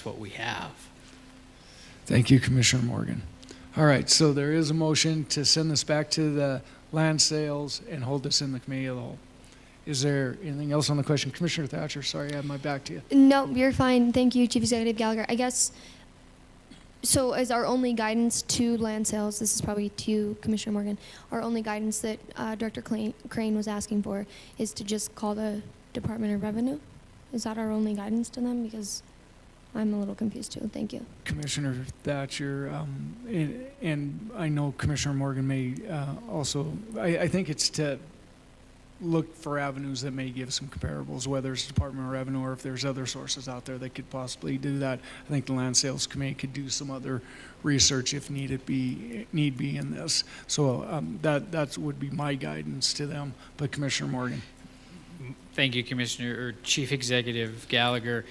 what we have. Thank you, Commissioner Morgan. All right, so there is a motion to send this back to the land sales and hold this in the committee of the whole. Is there anything else on the question? Commissioner Thatcher, sorry, I have my back to you. No, you're fine. Thank you, Chief Executive Gallagher. I guess, so as our only guidance to land sales, this is probably to you, Commissioner Morgan, our only guidance that Director Crane was asking for is to just call the Department of Revenue? Is that our only guidance to them? Because I'm a little confused too. Thank you. Commissioner Thatcher, and I know Commissioner Morgan may also, I think it's to look for avenues that may give some comparables, whether it's Department of Revenue or if there's other sources out there that could possibly do that. I think the Land Sales Committee could do some other research if need be in this. So that would be my guidance to them. But Commissioner Morgan. Thank you, Commissioner or Chief Executive Gallagher.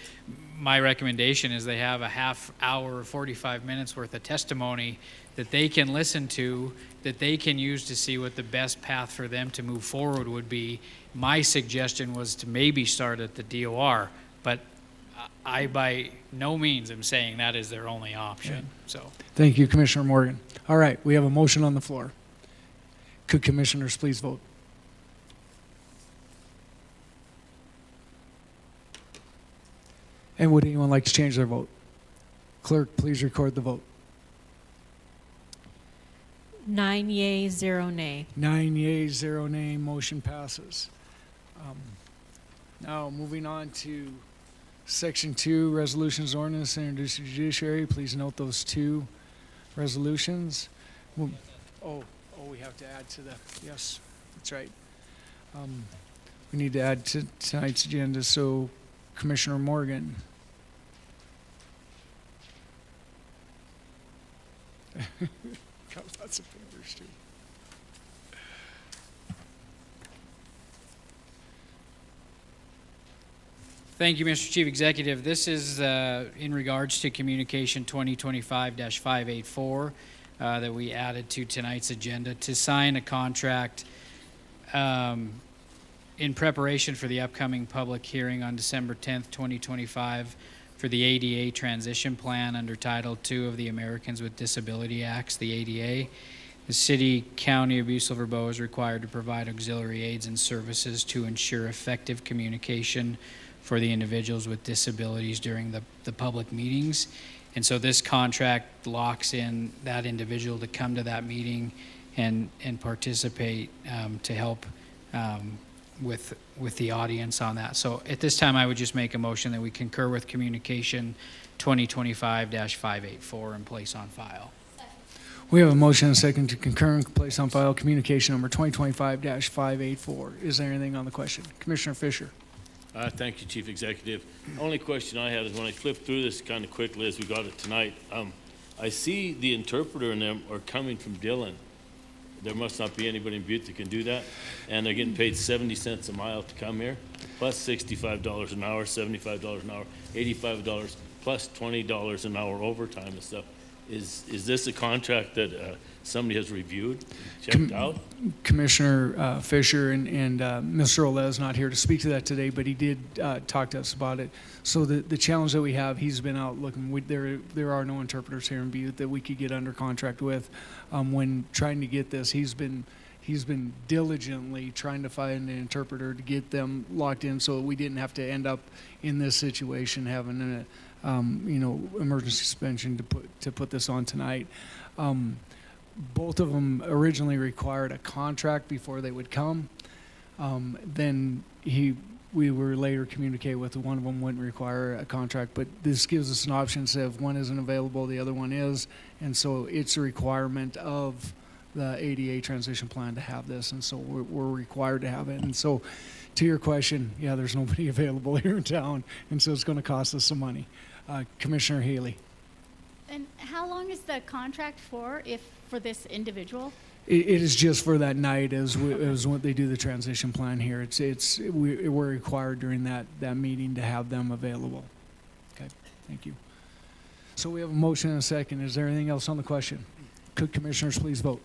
My recommendation is they have a half hour, 45 minutes worth of testimony that they can listen to, that they can use to see what the best path for them to move forward would be. My suggestion was to maybe start at the DOR, but I by no means am saying that is their only option. So Thank you, Commissioner Morgan. All right, we have a motion on the floor. Could commissioners please vote? And would anyone like to change their vote? Clerk, please record the vote. 9 yea, 0 nay. 9 yeas, 0 nay, motion passes. Now, moving on to Section 2, Resolutions, Ordinance, introduced to the Judiciary. Please note those two resolutions. Oh, we have to add to the, yes, that's right. We need to add to tonight's agenda, so Commissioner Morgan. Got lots of fingers too. thank you, Mr. Chief Executive. This is in regards to Communication 2025-584 that we added to tonight's agenda to sign a contract in preparation for the upcoming public hearing on December 10th, 2025 for the ADA transition plan under Title II of the Americans with Disability Acts, the ADA. The City, County of Butte-Silver Bow is required to provide auxiliary aids and services to ensure effective communication for the individuals with disabilities during the public meetings. And so this contract locks in that individual to come to that meeting and participate to help with the audience on that. So at this time, I would just make a motion that we concur with Communication 2025-584 and place on file. We have a motion and a second to concur and place on file Communication number 2025-584. Is there anything on the question? Commissioner Fisher. Thank you, Chief Executive. Only question I have is when I flipped through this kind of quickly as we got it tonight, I I see the interpreter and them are coming from Dillon. There must not be anybody in Butte that can do that. And they're getting paid 70 cents a mile to come here, plus $65 an hour, $75 an hour, $85, plus $20 an hour overtime and stuff. Is this a contract that somebody has reviewed, checked out? Commissioner Fisher and Mr. Olez is not here to speak to that today, but he did talk to us about it. So the challenge that we have, he's been out looking. There are no interpreters here in Butte that we could get under contract with. When trying to get this, he's been diligently trying to find an interpreter to get them locked in, so we didn't have to end up in this situation having a emergency suspension to put this on tonight. Both of them originally required a contract before they would come. Then we were later communicated with one of them wouldn't require a contract, but this gives us an option. So if one isn't available, the other one is, and so it's a requirement of the ADA transition plan to have this, and so we're required to have it. And so, to your question, yeah, there's nobody available here in town, and so it's going to cost us some money. Commissioner Haley. And how long is the contract for this individual? It is just for that night as when they do the transition plan here. We're required during that meeting to have them available. Okay, thank you. So we have a motion and a second. Is there anything else on the question? Could commissioners please vote?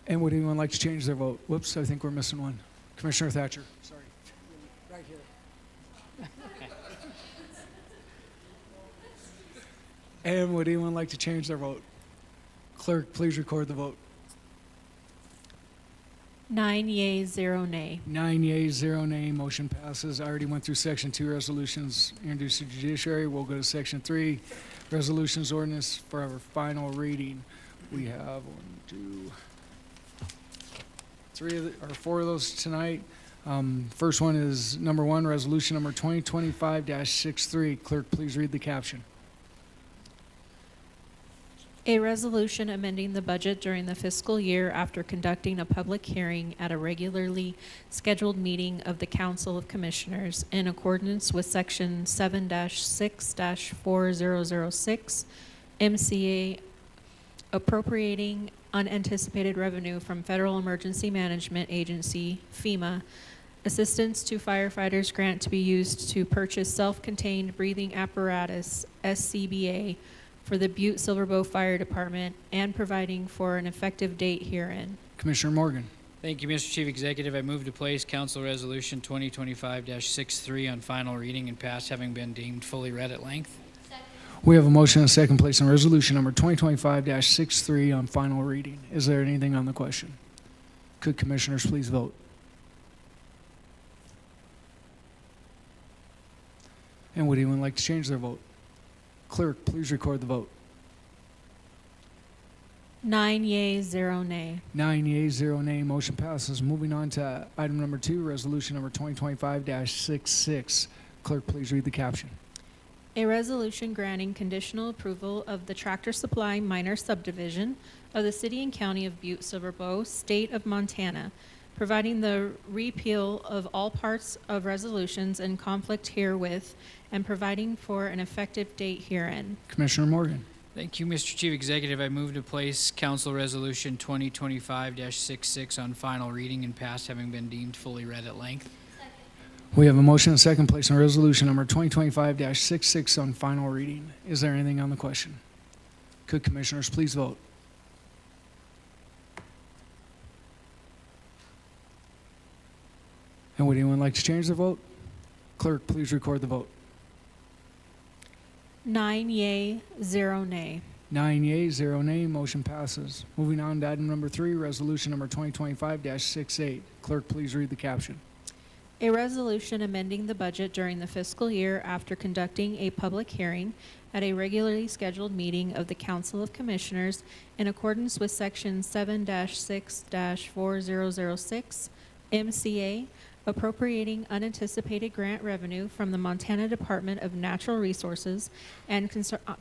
And would anyone like to change their vote? Whoops, I think we're missing one. Commissioner Thatcher, sorry. Right here. And would anyone like to change their vote? Clerk, please record the vote. 9 yeas, 0 nay. 9 yeas, 0 nay. Motion passes. I already went through Section 2 resolutions introduced to judiciary. We'll go to Section 3 resolutions ordinance for our final reading. We have 4 of those tonight. First one is number 1, resolution number 2025-63. Clerk, please read the caption. A resolution amending the budget during the fiscal year after conducting a public hearing at a regularly scheduled meeting of the Council of Commissioners in accordance with Section 7-6-4006 MCA, appropriating unanticipated revenue from Federal Emergency Management Agency, FEMA, assistance to firefighters grant to be used to purchase self-contained breathing apparatus, SCBA, for the Butte-Silver Fire Department and providing for an effective date herein. Commissioner Morgan. Thank you, Mr. Chief Executive. I move to place Council Resolution 2025-63 on final reading and pass, having been deemed fully read at length. We have a motion and a second place on resolution number 2025-63 on final reading. Is there anything on the question? Could commissioners please vote? And would anyone like to change their vote? Clerk, please record the vote. 9 yeas, 0 nay. 9 yeas, 0 nay. Motion passes. Moving on to item number 2, resolution number 2025-66. Clerk, please read the caption. A resolution granting conditional approval of the Tractor Supply Minor Subdivision of the City and County of Butte-Silver Bow, State of Montana, providing the repeal of all parts of resolutions in conflict herewith, and providing for an effective date herein. Commissioner Morgan. Thank you, Mr. Chief Executive. I move to place Council Resolution 2025-66 on final reading and pass, having been deemed fully read at length. We have a motion and a second place on resolution number 2025-66 on final reading. Is there anything on the question? Could commissioners please vote? And would anyone like to change their vote? Clerk, please record the vote. 9 yea, 0 nay. 9 yeas, 0 nay. Motion passes. Moving on to item number 3, resolution number 2025-68. Clerk, please read the caption. A resolution amending the budget during the fiscal year after conducting a public hearing at a regularly scheduled meeting of the Council of Commissioners in accordance with Section 7-6-4006 MCA, appropriating unanticipated grant revenue from the Montana Department of Natural Resources and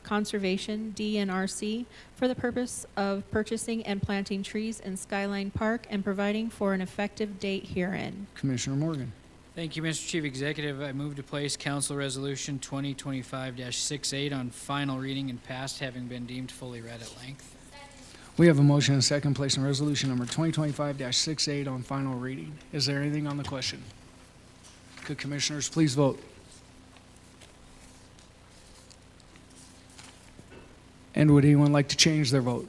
Conservation, DNRC, for the purpose of purchasing and planting trees in Skyline Park and providing for an effective date herein. Commissioner Morgan. Thank you, Mr. Chief Executive. I move to place Council Resolution 2025-68 on final reading and passed, having been deemed fully read at length. We have a motion and a second placing resolution number 2025-68 on final reading. Is there anything on the question? Could commissioners please vote? And would anyone like to change their vote?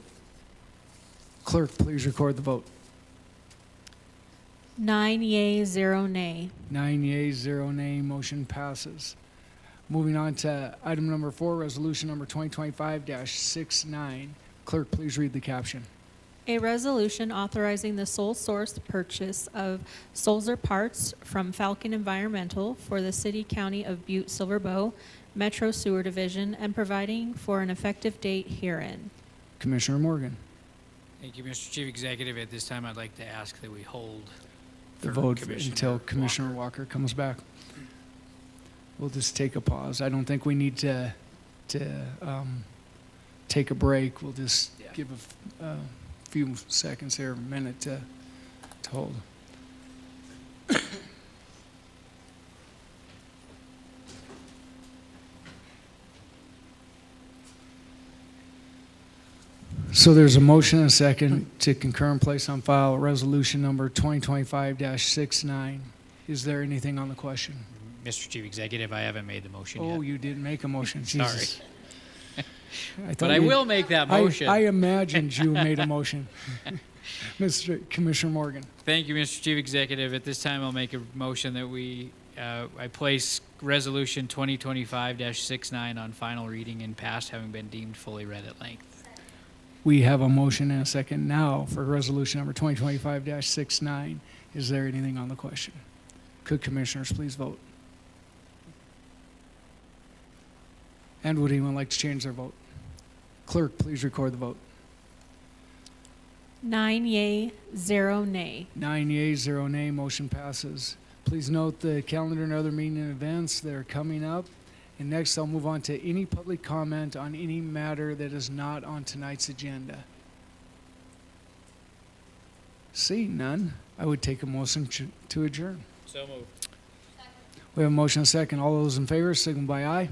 Clerk, please record the vote. 9 yea, 0 nay. 9 yeas, 0 nay, motion passes. Moving on to item number 4, resolution number 2025-69. Clerk, please read the caption. A resolution authorizing the sole source purchase of Sulzer parts from Falcon Environmental for the City County of Butte-Silver Bow Metro Sewer Division and providing for an effective date herein. Commissioner Morgan. Thank you, Mr. Chief Executive. At this time, I'd like to ask that we hold The for vote Commissioner until Commissioner Walker comes back. We'll just take a pause. I don't think we need to take a break. We'll just give a few seconds here, a minute to hold. So there's a motion and a second to concur and place on file resolution number 2025-69. Is there anything on the question? Mr. Chief Executive, I haven't made the motion yet. Oh, you didn't make a motion. Sorry. Jesus. But I will make that motion. I imagined you made a motion. Commissioner Morgan. Thank you, Mr. Chief Executive. At this time, I'll make a motion that I place Resolution 2025-69 on final reading and passed, having been deemed fully read at length. We have a motion and a second now for resolution number 2025-69. Is there anything on the question? Could commissioners please vote? And would anyone like to change their vote? Clerk, please record the vote. 9 yea, 0 nay. 9 yeas, 0 nay, motion passes. Please note the calendar and other meeting and events that are coming up. And next, I'll move on to any public comment on any matter that is not on tonight's agenda. Seeing none, I would take a motion to adjourn. So moved. We have a motion and a second. All those in favor, signal by aye.